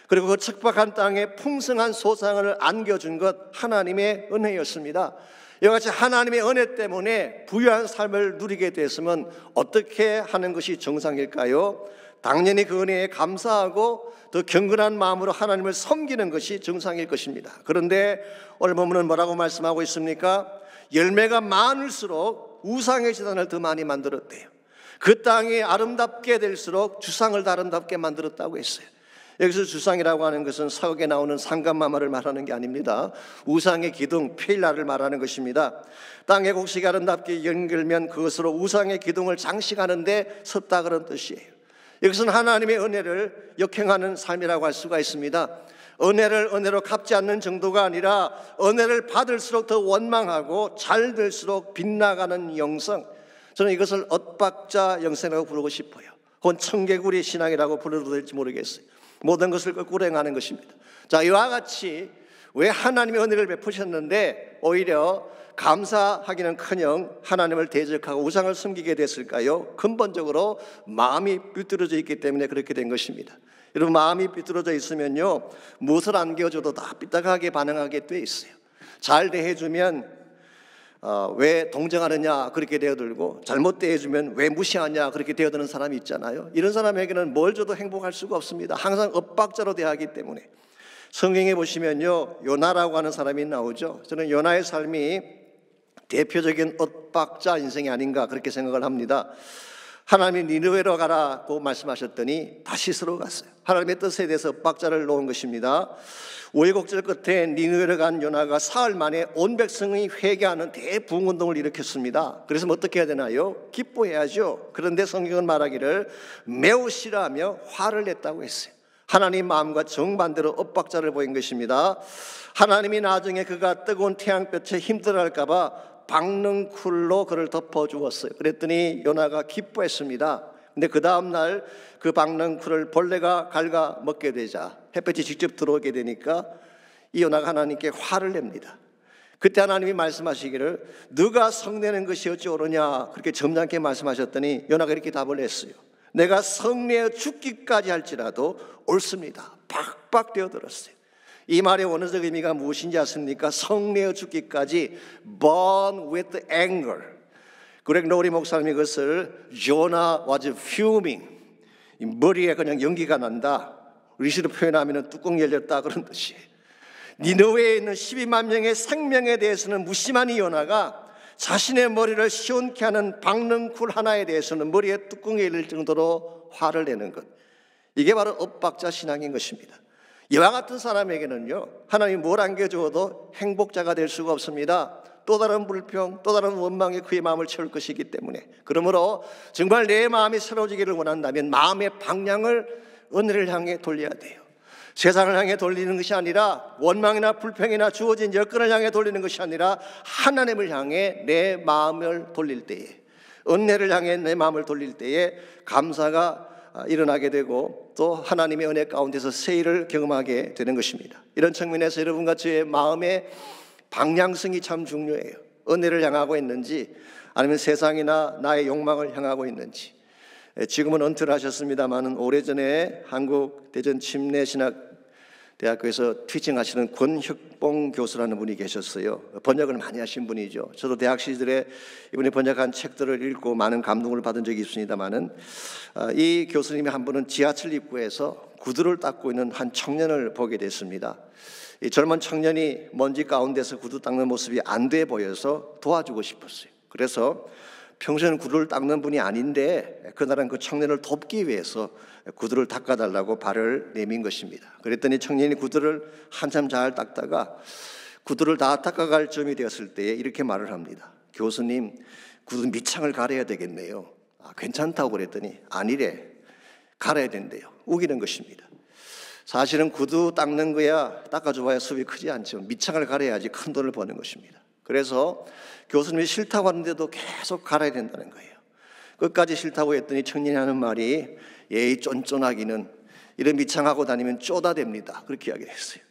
그리고 그 척박한 땅에 풍성한 소상을 안겨준 것 하나님의 은혜였습니다. 이와 같이 하나님의 은혜 때문에 부유한 삶을 누리게 됐으면 어떻게 하는 것이 정상일까요? 당연히 그 은혜에 감사하고 더 경건한 마음으로 하나님을 섬기는 것이 정상일 것입니다. 그런데 오늘 본문은 뭐라고 말씀하고 있습니까? 열매가 많을수록 우상의 제단을 더 많이 만들었대요. 그 땅이 아름답게 될수록 주상을 더 아름답게 만들었다고 했어요. 여기서 주상이라고 하는 것은 사극에 나오는 상감마마를 말하는 게 아닙니다. 우상의 기둥, 페일라를 말하는 것입니다. 땅의 곡식이 아름답게 연결면 그것으로 우상의 기둥을 장식하는 데 섰다 그런 뜻이에요. 이것은 하나님의 은혜를 역행하는 삶이라고 할 수가 있습니다. 은혜를 은혜로 갚지 않는 정도가 아니라 은혜를 받을수록 더 원망하고 잘 될수록 빗나가는 영성. 저는 이것을 엇박자 영생이라고 부르고 싶어요. 혹은 청개구리 신앙이라고 불러도 될지 모르겠어요. 모든 것을 거꾸로 행하는 것입니다. 자, 이와 같이 왜 하나님의 은혜를 베푸셨는데 오히려 감사하기는커녕 하나님을 대적하고 우상을 섬기게 됐을까요? 근본적으로 마음이 삐뚤어져 있기 때문에 그렇게 된 것입니다. 여러분, 마음이 삐뚤어져 있으면요, 무엇을 안겨줘도 다 삐딱하게 반응하게 돼 있어요. 잘 대해주면 왜 동정하느냐 그렇게 되어들고, 잘못 대해주면 왜 무시하냐 그렇게 되어드는 사람이 있잖아요. 이런 사람에게는 뭘 줘도 행복할 수가 없습니다. 항상 엇박자로 대하기 때문에. 성경에 보시면요, 요나라고 하는 사람이 나오죠. 저는 요나의 삶이 대표적인 엇박자 인생이 아닌가 그렇게 생각을 합니다. 하나님이 니느웨로 가라고 말씀하셨더니 다시스로 갔어요. 하나님의 뜻에 대해서 엇박자를 놓은 것입니다. 우여곡절 끝에 니느웨로 간 요나가 사흘 만에 온 백성이 회개하는 대부흥운동을 일으켰습니다. 그래서 어떻게 해야 되나요? 기뻐해야죠. 그런데 성경은 말하기를 매우 싫어하며 화를 냈다고 했어요. 하나님 마음과 정반대로 엇박자를 보인 것입니다. 하나님이 나중에 그가 뜨거운 태양볕에 힘들어할까 봐 박능쿨로 그를 덮어주었어요. 그랬더니 요나가 기뻐했습니다. 근데 그 다음날 그 박능쿨을 벌레가 갉아 먹게 되자 햇볕이 직접 들어오게 되니까 이 요나가 하나님께 화를 냅니다. 그때 하나님이 말씀하시기를 너가 성내는 것이 어찌 옳으냐 그렇게 점잖게 말씀하셨더니 요나가 이렇게 답을 했어요. 내가 성내어 죽기까지 할지라도 옳습니다. 팍팍 되어들었어요. 이 말의 원어적 의미가 무엇인지 아십니까? 성내어 죽기까지 burn with anger. 그렉 로리 목사님이 그것을 Jonah was fuming, 머리에 그냥 연기가 난다, 리시로 표현하면 뚜껑 열렸다 그런 뜻이에요. 니느웨에 있는 12만 명의 생명에 대해서는 무심한 이 요나가 자신의 머리를 시원케 하는 박능쿨 하나에 대해서는 머리에 뚜껑이 열릴 정도로 화를 내는 것, 이게 바로 엇박자 신앙인 것입니다. 이와 같은 사람에게는요, 하나님이 뭘 안겨주어도 행복자가 될 수가 없습니다. 또 다른 불평, 또 다른 원망에 그의 마음을 채울 것이기 때문에. 그러므로 정말 내 마음이 새로워지기를 원한다면 마음의 방향을 은혜를 향해 돌려야 돼요. 세상을 향해 돌리는 것이 아니라, 원망이나 불평이나 주어진 여건을 향해 돌리는 것이 아니라 하나님을 향해 내 마음을 돌릴 때에, 은혜를 향해 내 마음을 돌릴 때에 감사가 일어나게 되고 또 하나님의 은혜 가운데서 세일을 경험하게 되는 것입니다. 이런 측면에서 여러분과 저의 마음의 방향성이 참 중요해요. 은혜를 향하고 있는지 아니면 세상이나 나의 욕망을 향하고 있는지. 지금은 은퇴를 하셨습니다만 오래전에 한국 대전 침례신학대학교에서 티칭하시는 권혁봉 교수라는 분이 계셨어요. 번역을 많이 하신 분이죠. 저도 대학 시절에 이분이 번역한 책들을 읽고 많은 감동을 받은 적이 있습니다만은, 이 교수님이 한 번은 지하철 입구에서 구두를 닦고 있는 한 청년을 보게 됐습니다. 이 젊은 청년이 먼지 가운데서 구두 닦는 모습이 안 돼 보여서 도와주고 싶었어요. 그래서 평소에는 구두를 닦는 분이 아닌데 그날은 그 청년을 돕기 위해서 구두를 닦아달라고 발을 내민 것입니다. 그랬더니 청년이 구두를 한참 잘 닦다가 구두를 다 닦아갈 쯤이 되었을 때에 이렇게 말을 합니다. 교수님, 구두 밑창을 갈아야 되겠네요. 괜찮다고 그랬더니 아니래, 갈아야 된대요. 우기는 것입니다. 사실은 구두 닦는 거야 닦아줘봐야 숲이 크지 않죠. 밑창을 갈아야지 큰 돈을 버는 것입니다. 그래서 교수님이 싫다고 하는데도 계속 갈아야 된다는 거예요. 끝까지 싫다고 했더니 청년이 하는 말이, 예의 쫀쫀하기는 이런 밑창하고 다니면 쪼다 됩니다. 그렇게 이야기를 했어요.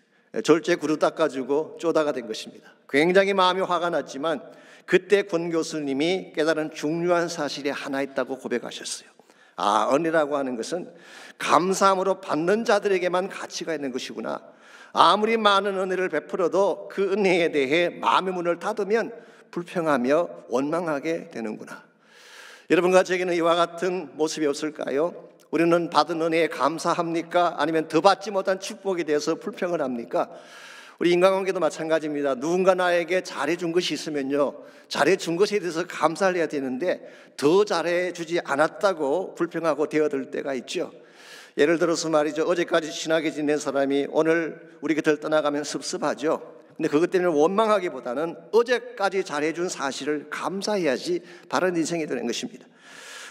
절제 구두 닦아주고 쪼다가 된 것입니다. 굉장히 마음이 화가 났지만 그때 권 교수님이 깨달은 중요한 사실이 하나 있다고 고백하셨어요. 은혜라고 하는 것은 감사함으로 받는 자들에게만 가치가 있는 것이구나. 아무리 많은 은혜를 베풀어도 그 은혜에 대해 마음의 문을 닫으면 불평하며 원망하게 되는구나. 여러분과 저에게는 이와 같은 모습이 없을까요? 우리는 받은 은혜에 감사합니까? 아니면 더 받지 못한 축복에 대해서 불평을 합니까? 우리 인간관계도 마찬가지입니다. 누군가 나에게 잘해준 것이 있으면요, 잘해준 것에 대해서 감사를 해야 되는데 더 잘해주지 않았다고 불평하고 되어들 때가 있죠. 예를 들어서 말이죠, 어제까지 친하게 지낸 사람이 오늘 우리 곁을 떠나가면 섭섭하죠. 근데 그것 때문에 원망하기보다는 어제까지 잘해준 사실을 감사해야지 바른 인생이 되는 것입니다.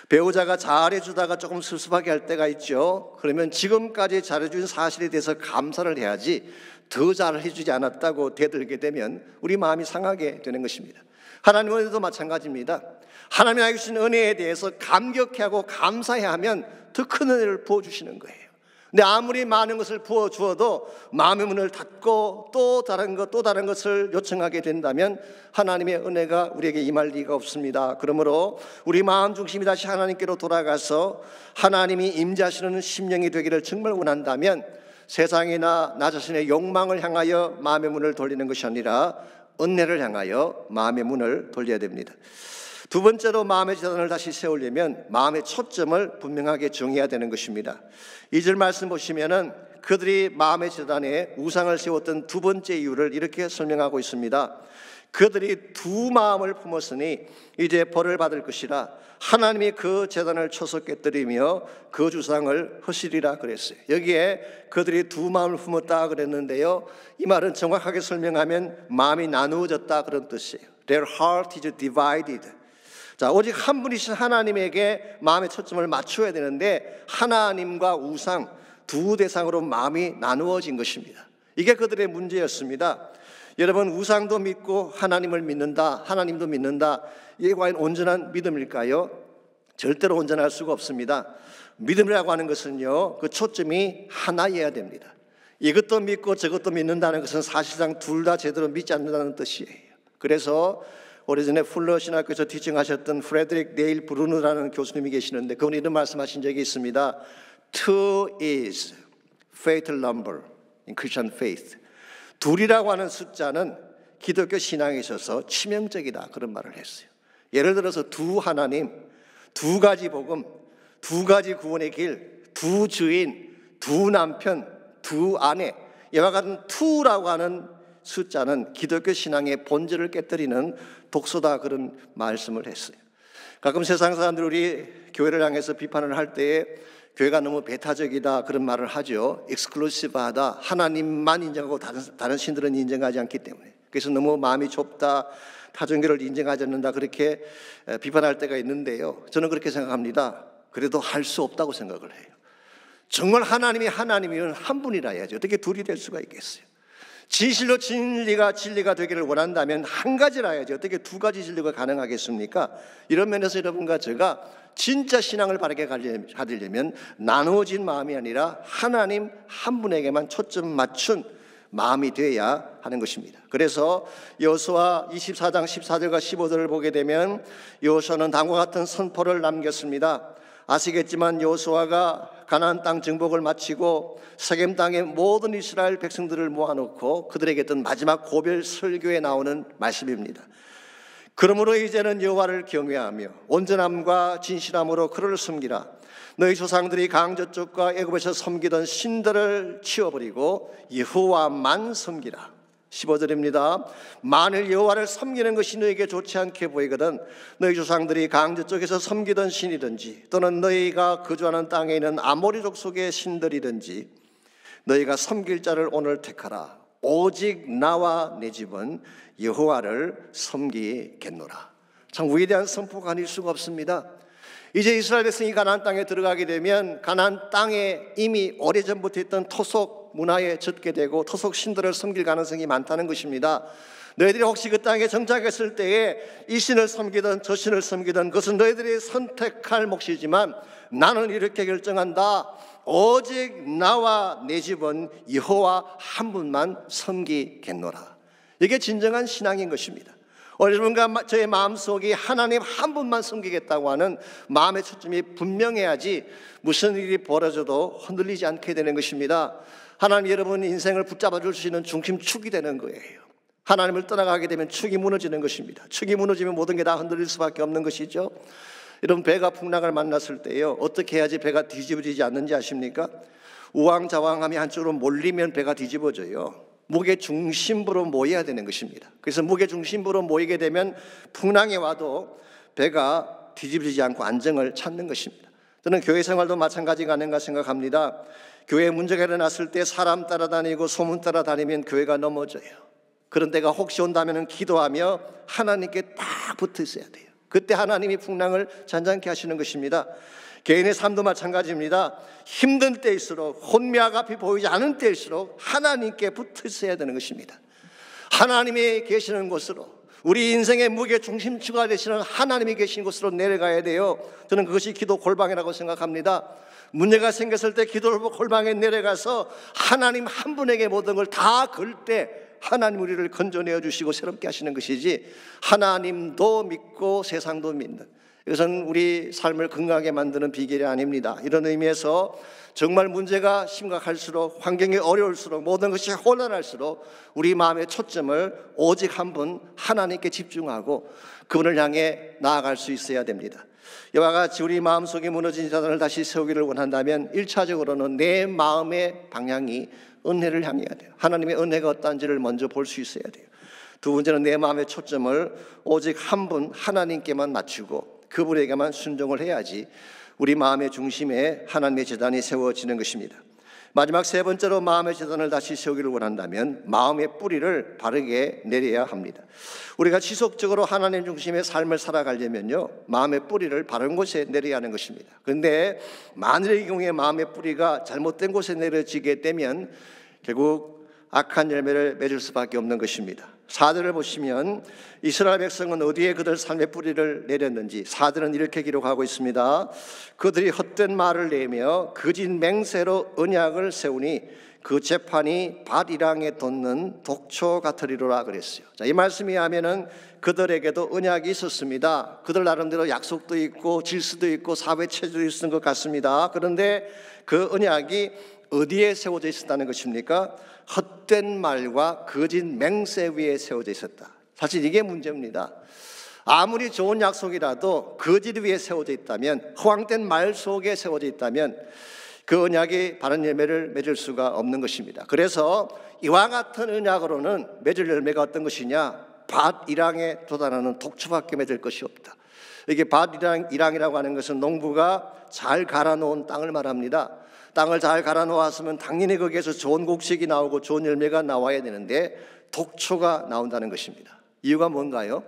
배우자가 잘해주다가 조금 섭섭하게 할 때가 있죠. 그러면 지금까지 잘해준 사실에 대해서 감사를 해야지 더 잘해주지 않았다고 대들게 되면 우리 마음이 상하게 되는 것입니다. 하나님 은혜도 마찬가지입니다. 하나님이 주신 은혜에 대해서 감격해하고 감사해야 하면 더 큰 은혜를 부어주시는 거예요. 근데 아무리 많은 것을 부어주어도 마음의 문을 닫고 또 다른 것을 요청하게 된다면 하나님의 은혜가 우리에게 임할 리가 없습니다. 그러므로 우리 마음 중심이 다시 하나님께로 돌아가서 하나님이 임재하시는 심령이 되기를 정말 원한다면 세상이나 나 자신의 욕망을 향하여 마음의 문을 돌리는 것이 아니라 은혜를 향하여 마음의 문을 돌려야 됩니다. 두 번째로 마음의 재단을 다시 세우려면 마음의 초점을 분명하게 정해야 되는 것입니다. 2절 말씀 보시면은 그들이 마음의 재단에 우상을 세웠던 두 번째 이유를 이렇게 설명하고 있습니다. 그들이 두 마음을 품었으니 이제 벌을 받을 것이라. 하나님이 그 재단을 쳐서 깨뜨리며 그 주상을 허시리라 그랬어요. 여기에 그들이 두 마음을 품었다 그랬는데요, 이 말은 정확하게 설명하면 마음이 나누어졌다 그런 뜻이에요. Their heart is divided. 자, 오직 한 분이신 하나님에게 마음의 초점을 맞춰야 되는데 하나님과 우상 두 대상으로 마음이 나누어진 것입니다. 이게 그들의 문제였습니다. 여러분, 우상도 믿고 하나님을 믿는다, 하나님도 믿는다, 이게 과연 온전한 믿음일까요? 절대로 온전할 수가 없습니다. 믿음이라고 하는 것은요, 그 초점이 하나여야 됩니다. 이것도 믿고 저것도 믿는다는 것은 사실상 둘 다 제대로 믿지 않는다는 뜻이에요. 그래서 오래전에 풀러 신학교에서 티칭하셨던 프레드릭 네일 브루너라는 교수님이 계시는데 그분이 이런 말씀하신 적이 있습니다. Two is fatal number in Christian faith. 둘이라고 하는 숫자는 기독교 신앙에 있어서 치명적이다, 그런 말을 했어요. 예를 들어서 두 하나님, 두 가지 복음, 두 가지 구원의 길, 두 주인, 두 남편, 두 아내, 이와 같은 투라고 하는 숫자는 기독교 신앙의 본질을 깨뜨리는 독소다, 그런 말씀을 했어요. 가끔 세상 사람들이 우리 교회를 향해서 비판을 할 때에 교회가 너무 배타적이다 그런 말을 하죠. 익스클루시브하다, 하나님만 인정하고 다른 신들은 인정하지 않기 때문에. 그래서 너무 마음이 좁다, 타종교를 인정하지 않는다, 그렇게 비판할 때가 있는데요, 저는 그렇게 생각합니다. 그래도 할 수 없다고 생각을 해요. 정말 하나님이면 한 분이라 해야지 어떻게 둘이 될 수가 있겠어요? 진실로 진리가 되기를 원한다면 한 가지라 해야지 어떻게 두 가지 진리가 가능하겠습니까? 이런 면에서 여러분과 제가 진짜 신앙을 바르게 가지려면 나누어진 마음이 아니라 하나님 한 분에게만 초점 맞춘 마음이 되어야 하는 것입니다. 그래서 여호수아 24장 14절과 15절을 보게 되면 여호수아는 다음과 같은 선포를 남겼습니다. 아시겠지만 여호수아가 가나안 땅 정복을 마치고 세겜 땅의 모든 이스라엘 백성들을 모아놓고 그들에게 했던 마지막 고별 설교에 나오는 말씀입니다. 그러므로 이제는 여호와를 경외하며 온전함과 진실함으로 그를 섬기라. 너희 조상들이 강 저쪽과 애굽에서 섬기던 신들을 치워버리고 여호와만 섬기라. 15절입니다. 만일 여호와를 섬기는 것이 너에게 좋지 않게 보이거든 너희 조상들이 강 저쪽에서 섬기던 신이든지 또는 너희가 거주하는 땅에 있는 아모리 족속의 신들이든지 너희가 섬길 자를 오늘 택하라. 오직 나와 내 집은 여호와를 섬기겠노라. 참 위대한 선포가 아닐 수가 없습니다. 이제 이스라엘 백성이 가나안 땅에 들어가게 되면 가나안 땅에 이미 오래전부터 있던 토속 문화에 젖게 되고 토속 신들을 섬길 가능성이 많다는 것입니다. 너희들이 혹시 그 땅에 정착했을 때에 이 신을 섬기든 저 신을 섬기든 그것은 너희들이 선택할 몫이지만 나는 이렇게 결정한다. 오직 나와 내 집은 여호와 한 분만 섬기겠노라. 이게 진정한 신앙인 것입니다. 여러분과 저의 마음속이 하나님 한 분만 섬기겠다고 하는 마음의 초점이 분명해야지 무슨 일이 벌어져도 흔들리지 않게 되는 것입니다. 하나님 여러분 인생을 붙잡아 줄 수 있는 중심축이 되는 거예요. 하나님을 떠나가게 되면 축이 무너지는 것입니다. 축이 무너지면 모든 게 다 흔들릴 수밖에 없는 것이죠. 여러분 배가 풍랑을 만났을 때요 어떻게 해야지 배가 뒤집어지지 않는지 아십니까? 우왕좌왕함이 한쪽으로 몰리면 배가 뒤집어져요. 무게 중심부로 모여야 되는 것입니다. 그래서 무게 중심부로 모이게 되면 풍랑이 와도 배가 뒤집어지지 않고 안정을 찾는 것입니다. 저는 교회 생활도 마찬가지가 아닌가 생각합니다. 교회에 문제가 일어났을 때 사람 따라다니고 소문 따라다니면 교회가 넘어져요. 그런 때가 혹시 온다면 기도하며 하나님께 딱 붙어 있어야 돼요. 그때 하나님이 풍랑을 잔잔케 하시는 것입니다. 개인의 삶도 마찬가지입니다. 힘든 때일수록 혼미하고 앞이 보이지 않은 때일수록 하나님께 붙어 있어야 되는 것입니다. 하나님이 계시는 곳으로 우리 인생의 무게 중심추가 되시는 하나님이 계신 곳으로 내려가야 돼요. 저는 그것이 기도 골방이라고 생각합니다. 문제가 생겼을 때 기도 골방에 내려가서 하나님 한 분에게 모든 걸 다 걸 때 하나님 우리를 건져내어 주시고 새롭게 하시는 것이지, 하나님도 믿고 세상도 믿는, 이것은 우리 삶을 건강하게 만드는 비결이 아닙니다. 이런 의미에서 정말 문제가 심각할수록, 환경이 어려울수록, 모든 것이 혼란할수록 우리 마음의 초점을 오직 한 분 하나님께 집중하고 그분을 향해 나아갈 수 있어야 됩니다. 이와 같이 우리 마음속에 무너진 자단을 다시 세우기를 원한다면 1차적으로는 내 마음의 방향이 은혜를 향해야 돼요. 하나님의 은혜가 어떤지를 먼저 볼 수 있어야 돼요. 두 번째는 내 마음의 초점을 오직 한 분 하나님께만 맞추고 그분에게만 순종을 해야지 우리 마음의 중심에 하나님의 제단이 세워지는 것입니다. 마지막 세 번째로 마음의 제단을 다시 세우기를 원한다면 마음의 뿌리를 바르게 내려야 합니다. 우리가 지속적으로 하나님 중심의 삶을 살아가려면요, 마음의 뿌리를 바른 곳에 내려야 하는 것입니다. 그런데 만일의 경우에 마음의 뿌리가 잘못된 곳에 내려지게 되면 결국 악한 열매를 맺을 수밖에 없는 것입니다. 4절을 보시면 이스라엘 백성은 어디에 그들 삶의 뿌리를 내렸는지 4절은 이렇게 기록하고 있습니다. 그들이 헛된 말을 내며 거짓 맹세로 언약을 세우니 그 재판이 밭이랑에 돋는 독초 같으리로라 그랬어요. 자, 이 말씀이 하면은 그들에게도 언약이 있었습니다. 그들 나름대로 약속도 있고 질서도 있고 사회 체제도 있었던 것 같습니다. 그런데 그 언약이 어디에 세워져 있었다는 것입니까? 헛된 말과 거짓 맹세 위에 세워져 있었다. 사실 이게 문제입니다. 아무리 좋은 약속이라도 거짓 위에 세워져 있다면, 허황된 말 속에 세워져 있다면 그 언약이 바른 열매를 맺을 수가 없는 것입니다. 그래서 이와 같은 언약으로는 맺을 열매가 어떤 것이냐? 밭이랑에 도달하는 독초밖에 맺을 것이 없다. 이게 밭이랑이라고 하는 것은 농부가 잘 갈아놓은 땅을 말합니다. 땅을 잘 갈아놓았으면 당연히 거기에서 좋은 곡식이 나오고 좋은 열매가 나와야 되는데 독초가 나온다는 것입니다. 이유가 뭔가요?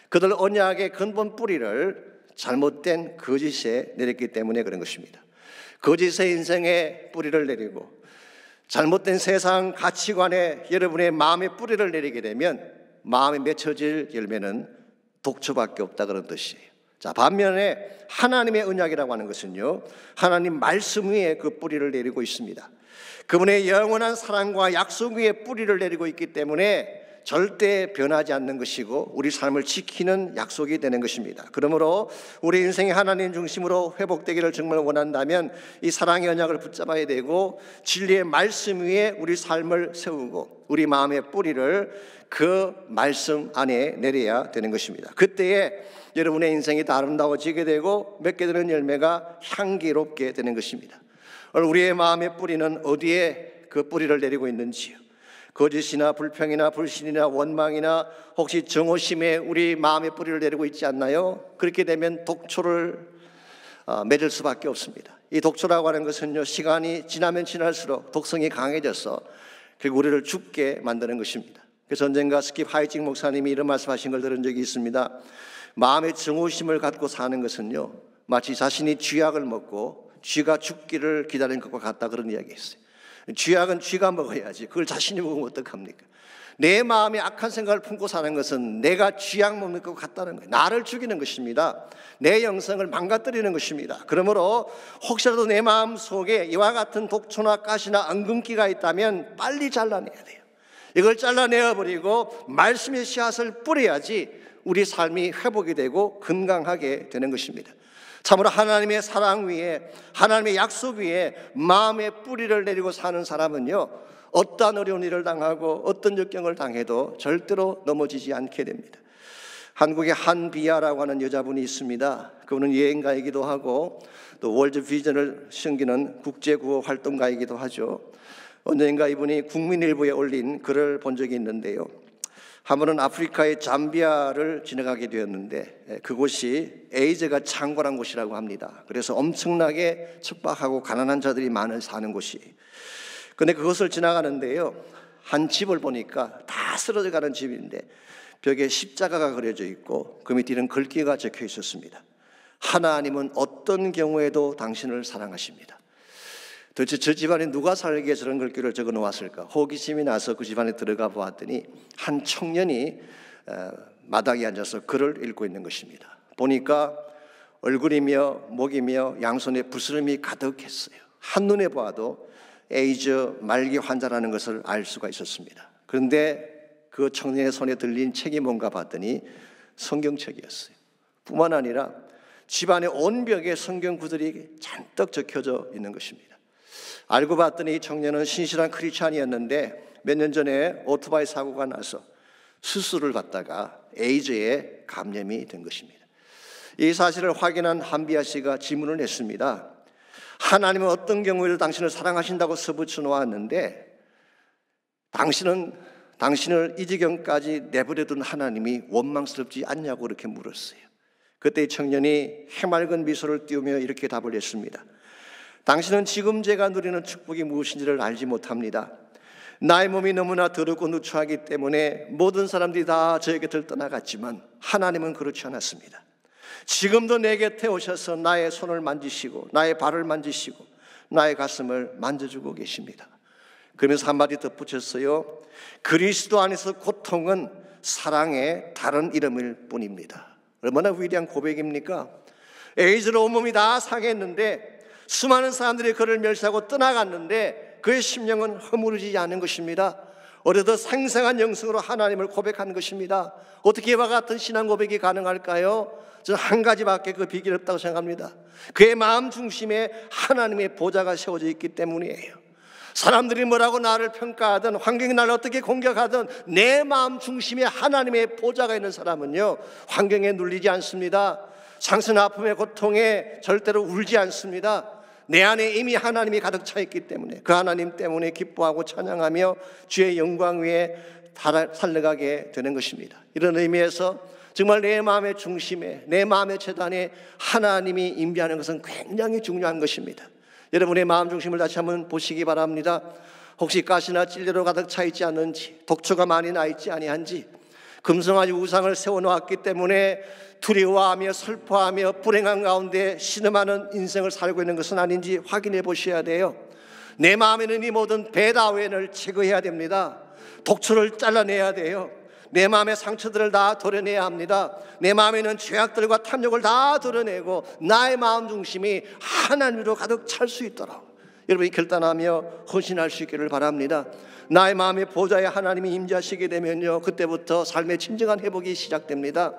그들 언약의 근본 뿌리를 잘못된 거짓에 내렸기 때문에 그런 것입니다. 거짓의 인생에 뿌리를 내리고 잘못된 세상 가치관에 여러분의 마음의 뿌리를 내리게 되면 마음에 맺혀질 열매는 독초밖에 없다, 그런 뜻이에요. 자, 반면에 하나님의 언약이라고 하는 것은요, 하나님 말씀 위에 그 뿌리를 내리고 있습니다. 그분의 영원한 사랑과 약속 위에 뿌리를 내리고 있기 때문에 절대 변하지 않는 것이고 우리 삶을 지키는 약속이 되는 것입니다. 그러므로 우리 인생이 하나님 중심으로 회복되기를 정말 원한다면 이 사랑의 언약을 붙잡아야 되고 진리의 말씀 위에 우리 삶을 세우고 우리 마음의 뿌리를 그 말씀 안에 내려야 되는 것입니다. 그때에 여러분의 인생이 더 아름다워지게 되고 맺게 되는 열매가 향기롭게 되는 것입니다. 우리의 마음의 뿌리는 어디에 그 뿌리를 내리고 있는지요? 거짓이나 불평이나 불신이나 원망이나 혹시 정오심에 우리 마음의 뿌리를 내리고 있지 않나요? 그렇게 되면 독초를 맺을 수밖에 없습니다. 이 독초라고 하는 것은요, 시간이 지나면 지날수록 독성이 강해져서 결국 우리를 죽게 만드는 것입니다. 그래서 언젠가 스킵 하이징 목사님이 이런 말씀하신 걸 들은 적이 있습니다. 마음의 정오심을 갖고 사는 것은요, 마치 자신이 쥐약을 먹고 쥐가 죽기를 기다리는 것과 같다, 그런 이야기가 있어요. 쥐약은 쥐가 먹어야지 그걸 자신이 먹으면 어떡합니까? 내 마음에 악한 생각을 품고 사는 것은 내가 쥐약 먹는 것 같다는 거예요. 나를 죽이는 것입니다. 내 영성을 망가뜨리는 것입니다. 그러므로 혹시라도 내 마음 속에 이와 같은 독초나 가시나 엉금기가 있다면 빨리 잘라내야 돼요. 이걸 잘라내어버리고 말씀의 씨앗을 뿌려야지 우리 삶이 회복이 되고 건강하게 되는 것입니다. 참으로 하나님의 사랑 위에, 하나님의 약속 위에 마음의 뿌리를 내리고 사는 사람은요, 어떠한 어려운 일을 당하고 어떤 역경을 당해도 절대로 넘어지지 않게 됩니다. 한국에 한비아라고 하는 여자분이 있습니다. 그분은 여행가이기도 하고 또 월드 비전을 섬기는 국제구호 활동가이기도 하죠. 언젠가 이분이 국민일보에 올린 글을 본 적이 있는데요, 한 번은 아프리카의 잠비아를 지나가게 되었는데 그곳이 에이즈가 창궐한 곳이라고 합니다. 그래서 엄청나게 척박하고 가난한 자들이 많이 사는 곳이. 그런데 그것을 지나가는데요, 한 집을 보니까 다 쓰러져가는 집인데 벽에 십자가가 그려져 있고 그 밑에는 글귀가 적혀 있었습니다. 하나님은 어떤 경우에도 당신을 사랑하십니다. 도대체 저 집안에 누가 살기에 저런 글귀를 적어 놓았을까? 호기심이 나서 그 집안에 들어가 보았더니 한 청년이 마당에 앉아서 글을 읽고 있는 것입니다. 보니까 얼굴이며 목이며 양손에 부스럼이 가득했어요. 한눈에 봐도 에이즈 말기 환자라는 것을 알 수가 있었습니다. 그런데 그 청년의 손에 들린 책이 뭔가 봤더니 성경책이었어요. 뿐만 아니라 집안의 온 벽에 성경 구절이 잔뜩 적혀져 있는 것입니다. 알고 봤더니 이 청년은 신실한 크리스찬이었는데 몇 년 전에 오토바이 사고가 나서 수술을 받다가 에이즈에 감염이 된 것입니다. 이 사실을 확인한 한비아 씨가 질문을 했습니다. 하나님은 어떤 경우에도 당신을 사랑하신다고 써붙여 놓았는데 당신을 이 지경까지 내버려둔 하나님이 원망스럽지 않냐고 그렇게 물었어요. 그때 이 청년이 해맑은 미소를 띄우며 이렇게 답을 했습니다. 당신은 지금 제가 누리는 축복이 무엇인지를 알지 못합니다. 나의 몸이 너무나 더럽고 누추하기 때문에 모든 사람들이 다 저의 곁을 떠나갔지만 하나님은 그렇지 않았습니다. 지금도 내 곁에 오셔서 나의 손을 만지시고 나의 발을 만지시고 나의 가슴을 만져주고 계십니다. 그러면서 한마디 덧붙였어요. 그리스도 안에서 고통은 사랑의 다른 이름일 뿐입니다. 얼마나 위대한 고백입니까? 에이즈로 온몸이 다 상했는데 수많은 사람들이 그를 멸시하고 떠나갔는데 그의 심령은 허무르지 않은 것입니다. 오히려 생생한 영성으로 하나님을 고백한 것입니다. 어떻게 이와 같은 신앙 고백이 가능할까요? 저는 한 가지밖에 그 비결이 없다고 생각합니다. 그의 마음 중심에 하나님의 보좌가 세워져 있기 때문이에요. 사람들이 뭐라고 나를 평가하든 환경이 나를 어떻게 공격하든 내 마음 중심에 하나님의 보좌가 있는 사람은요, 환경에 눌리지 않습니다. 상처나 아픔의 고통에 절대로 울지 않습니다. 내 안에 이미 하나님이 가득 차 있기 때문에 그 하나님 때문에 기뻐하고 찬양하며 주의 영광 위에 살아가게 되는 것입니다. 이런 의미에서 정말 내 마음의 중심에, 내 마음의 재단에 하나님이 임재하는 것은 굉장히 중요한 것입니다. 여러분의 마음 중심을 다시 한번 보시기 바랍니다. 혹시 가시나 찔레로 가득 차 있지 않는지, 독초가 많이 나 있지 아니한지, 금성아지 우상을 세워놓았기 때문에 두려워하며 슬퍼하며 불행한 가운데 신음하는 인생을 살고 있는 것은 아닌지 확인해 보셔야 돼요. 내 마음에는 이 모든 배다웬을 제거해야 됩니다. 독초를 잘라내야 돼요. 내 마음의 상처들을 다 도려내야 합니다. 내 마음에는 죄악들과 탐욕을 다 도려내고 나의 마음 중심이 하나님으로 가득 찰 수 있도록 여러분이 결단하며 헌신할 수 있기를 바랍니다. 나의 마음의 보좌에 하나님이 임재하시게 되면요, 그때부터 삶의 진정한 회복이 시작됩니다.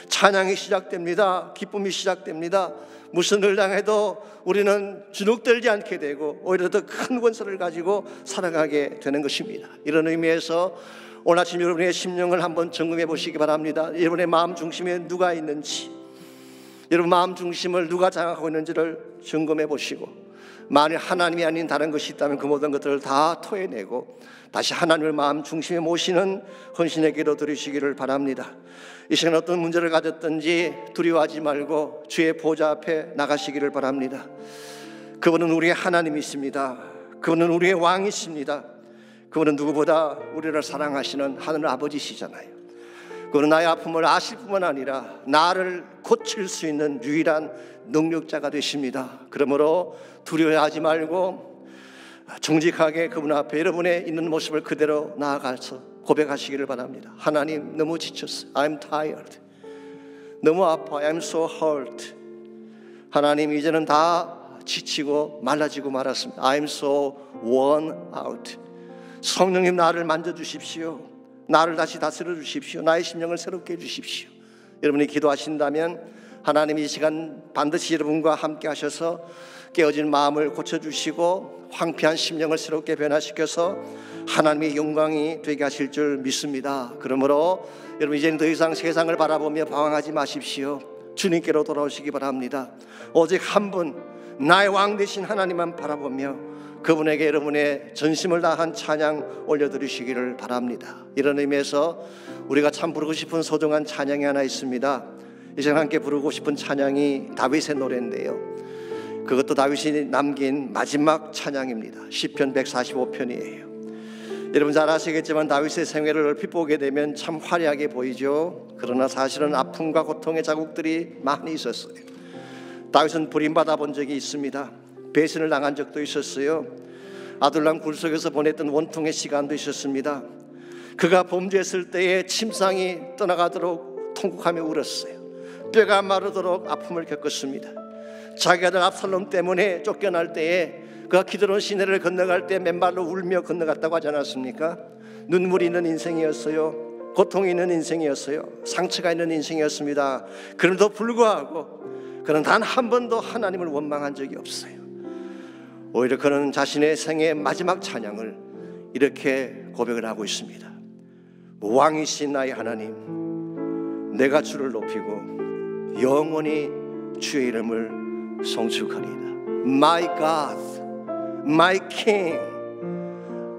찬양이 시작됩니다. 기쁨이 시작됩니다. 무슨 일 당해도 우리는 주눅들지 않게 되고 오히려 더 큰 권세를 가지고 살아가게 되는 것입니다. 이런 의미에서 오늘 아침 여러분의 심령을 한번 점검해 보시기 바랍니다. 여러분의 마음 중심에 누가 있는지, 여러분 마음 중심을 누가 장악하고 있는지를 점검해 보시고, 만일 하나님이 아닌 다른 것이 있다면 그 모든 것들을 다 토해내고 다시 하나님을 마음 중심에 모시는 헌신의 기도 드리시기를 바랍니다. 이 시간 어떤 문제를 가졌든지 두려워하지 말고 주의 보좌 앞에 나가시기를 바랍니다. 그분은 우리의 하나님이십니다. 그분은 우리의 왕이십니다. 그분은 누구보다 우리를 사랑하시는 하늘 아버지시잖아요. 그분은 나의 아픔을 아실 뿐만 아니라 나를 고칠 수 있는 유일한 능력자가 되십니다. 그러므로 두려워하지 말고 정직하게 그분 앞에 여러분의 있는 모습을 그대로 나아가서 고백하시기를 바랍니다. 하나님, 너무 지쳤어요. I'm tired. 너무 아파. I'm so hurt. 하나님, 이제는 다 지치고 말라지고 말았습니다. I'm so worn out. 성령님, 나를 만져주십시오. 나를 다시 다스려 주십시오. 나의 심령을 새롭게 해주십시오. 여러분이 기도하신다면 하나님이 이 시간 반드시 여러분과 함께 하셔서 깨어진 마음을 고쳐주시고 황폐한 심령을 새롭게 변화시켜서 하나님의 영광이 되게 하실 줄 믿습니다. 그러므로 여러분 이제는 더 이상 세상을 바라보며 방황하지 마십시오. 주님께로 돌아오시기 바랍니다. 오직 한 분, 나의 왕 되신 하나님만 바라보며 그분에게 여러분의 전심을 다한 찬양 올려드리시기를 바랍니다. 이런 의미에서 우리가 참 부르고 싶은 소중한 찬양이 하나 있습니다. 이 시간 함께 부르고 싶은 찬양이 다윗의 노래인데요, 그것도 다윗이 남긴 마지막 찬양입니다. 시편 145편이에요. 여러분 잘 아시겠지만 다윗의 생애를 얼핏 보게 되면 참 화려하게 보이죠. 그러나 사실은 아픔과 고통의 자국들이 많이 있었어요. 다윗은 버림받아 본 적이 있습니다. 배신을 당한 적도 있었어요. 아둘람 굴속에서 보냈던 원통의 시간도 있었습니다. 그가 범죄했을 때에 침상이 떠나가도록 통곡하며 울었어요. 뼈가 마르도록 아픔을 겪었습니다. 자기 아들 압살롬 때문에 쫓겨날 때에 그가 기드론 시내를 건너갈 때 맨발로 울며 건너갔다고 하지 않았습니까? 눈물이 있는 인생이었어요. 고통이 있는 인생이었어요. 상처가 있는 인생이었습니다. 그럼에도 불구하고 그는 단 한 번도 하나님을 원망한 적이 없어요. 오히려 그는 자신의 생의 마지막 찬양을 이렇게 고백을 하고 있습니다. 왕이신 나의 하나님, 내가 주를 높이고 영원히 주의 이름을 송축하리이다. My God, my King,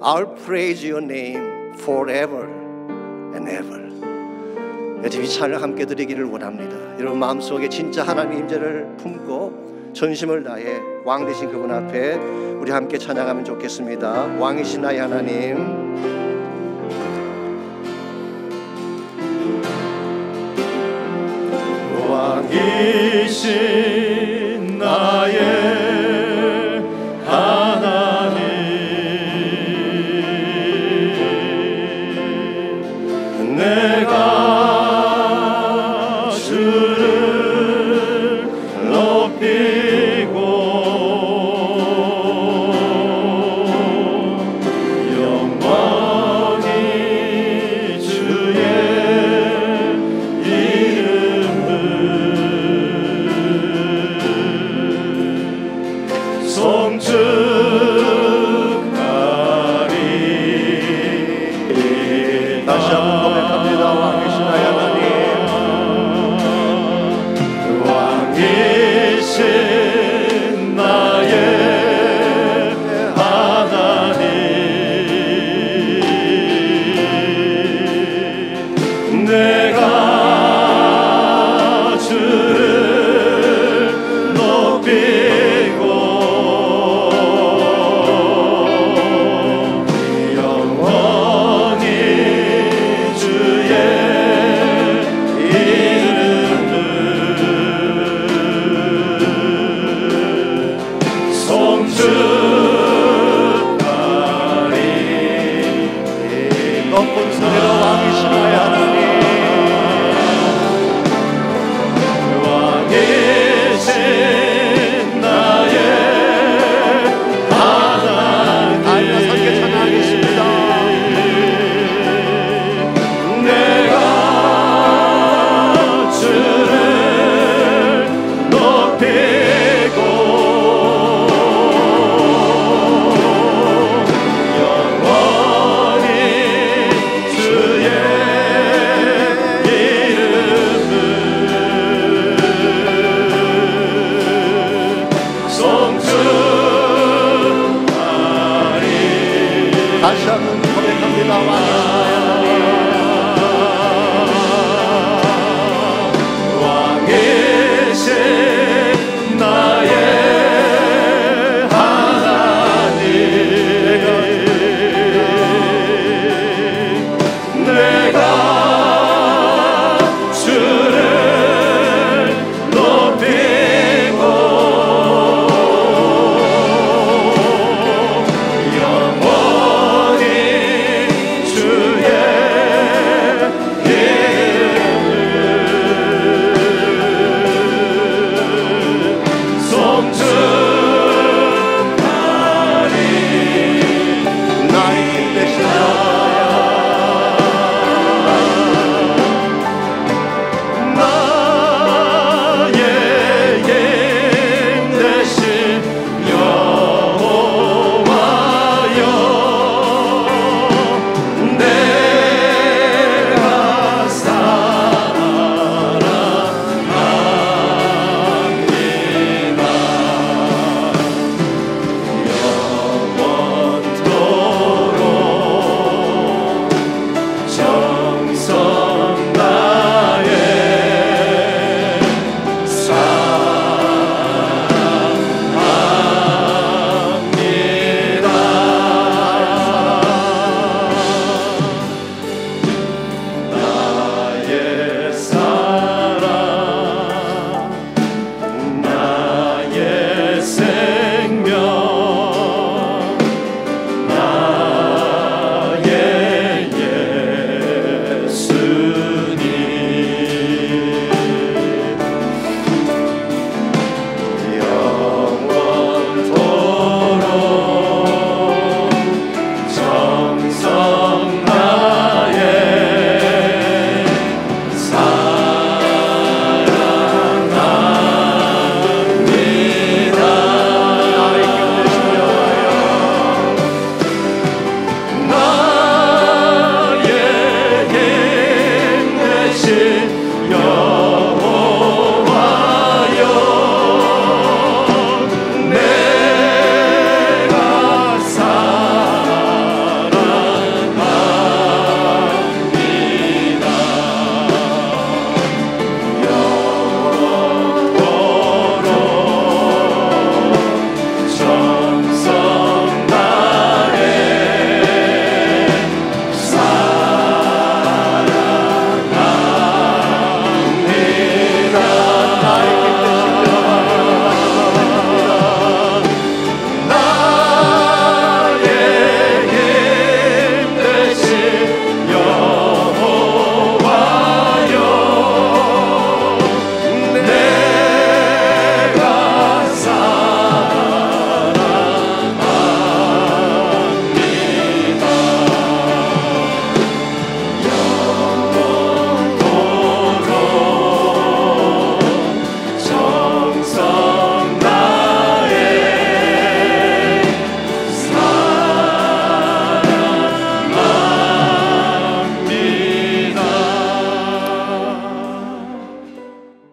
I'll praise your name forever and ever. 이 찬양을 함께 드리기를 원합니다. 여러분 마음속에 진짜 하나님의 임재를 품고 전심을 다해 왕 되신 그분 앞에 우리 함께 찬양하면 좋겠습니다. 왕이신 나의 하나님, 왕이신 나의 하나님, 내가 주를 높이고 영원히 주의 송축하리. 다시 한번 고백합니다. 왕이신 나의 하나님, 왕이신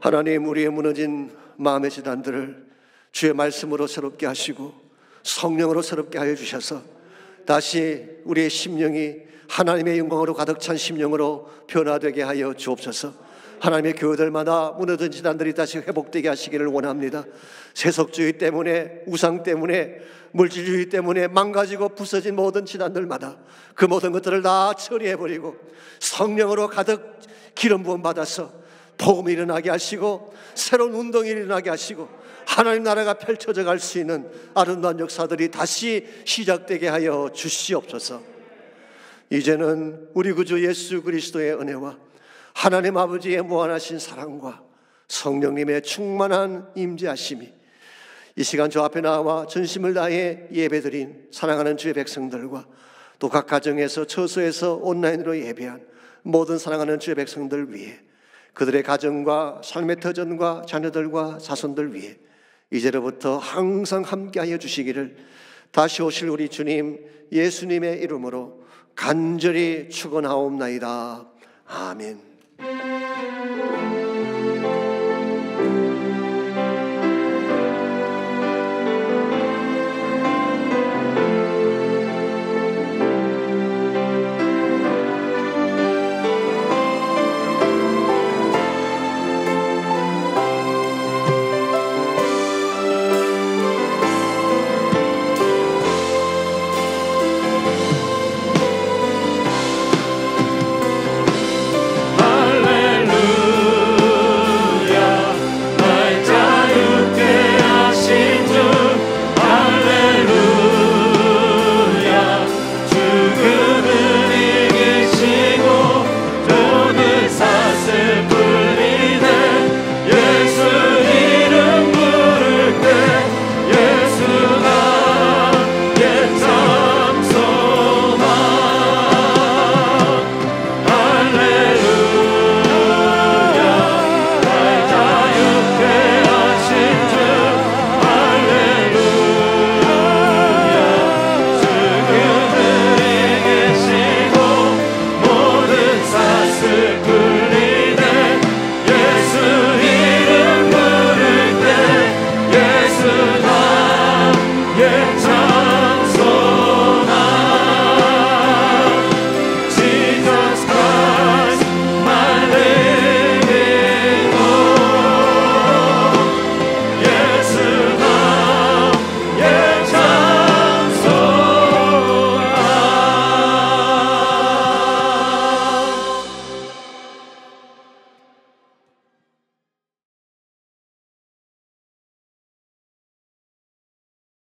하나님, 우리의 무너진 마음의 지단들을 주의 말씀으로 새롭게 하시고 성령으로 새롭게 하여 주셔서 다시 우리의 심령이 하나님의 영광으로 가득 찬 심령으로 변화되게 하여 주옵소서. 하나님의 교회들마다 무너진 지단들이 다시 회복되게 하시기를 원합니다. 세속주의 때문에, 우상 때문에, 물질주의 때문에 망가지고 부서진 모든 지단들마다 그 모든 것들을 다 처리해버리고 성령으로 가득 기름 부음 받아서 복음이 일어나게 하시고 새로운 운동이 일어나게 하시고 하나님 나라가 펼쳐져 갈 수 있는 아름다운 역사들이 다시 시작되게 하여 주시옵소서. 이제는 우리 구주 예수 그리스도의 은혜와 하나님 아버지의 무한하신 사랑과 성령님의 충만한 임재하심이 이 시간 저 앞에 나와 전심을 다해 예배드린 사랑하는 주의 백성들과 또 각 가정에서 처소에서 온라인으로 예배한 모든 사랑하는 주의 백성들 위해, 그들의 가정과 삶의 터전과 자녀들과 자손들 위해 이제로부터 항상 함께하여 주시기를 다시 오실 우리 주님 예수님의 이름으로 간절히 축원하옵나이다. 아멘.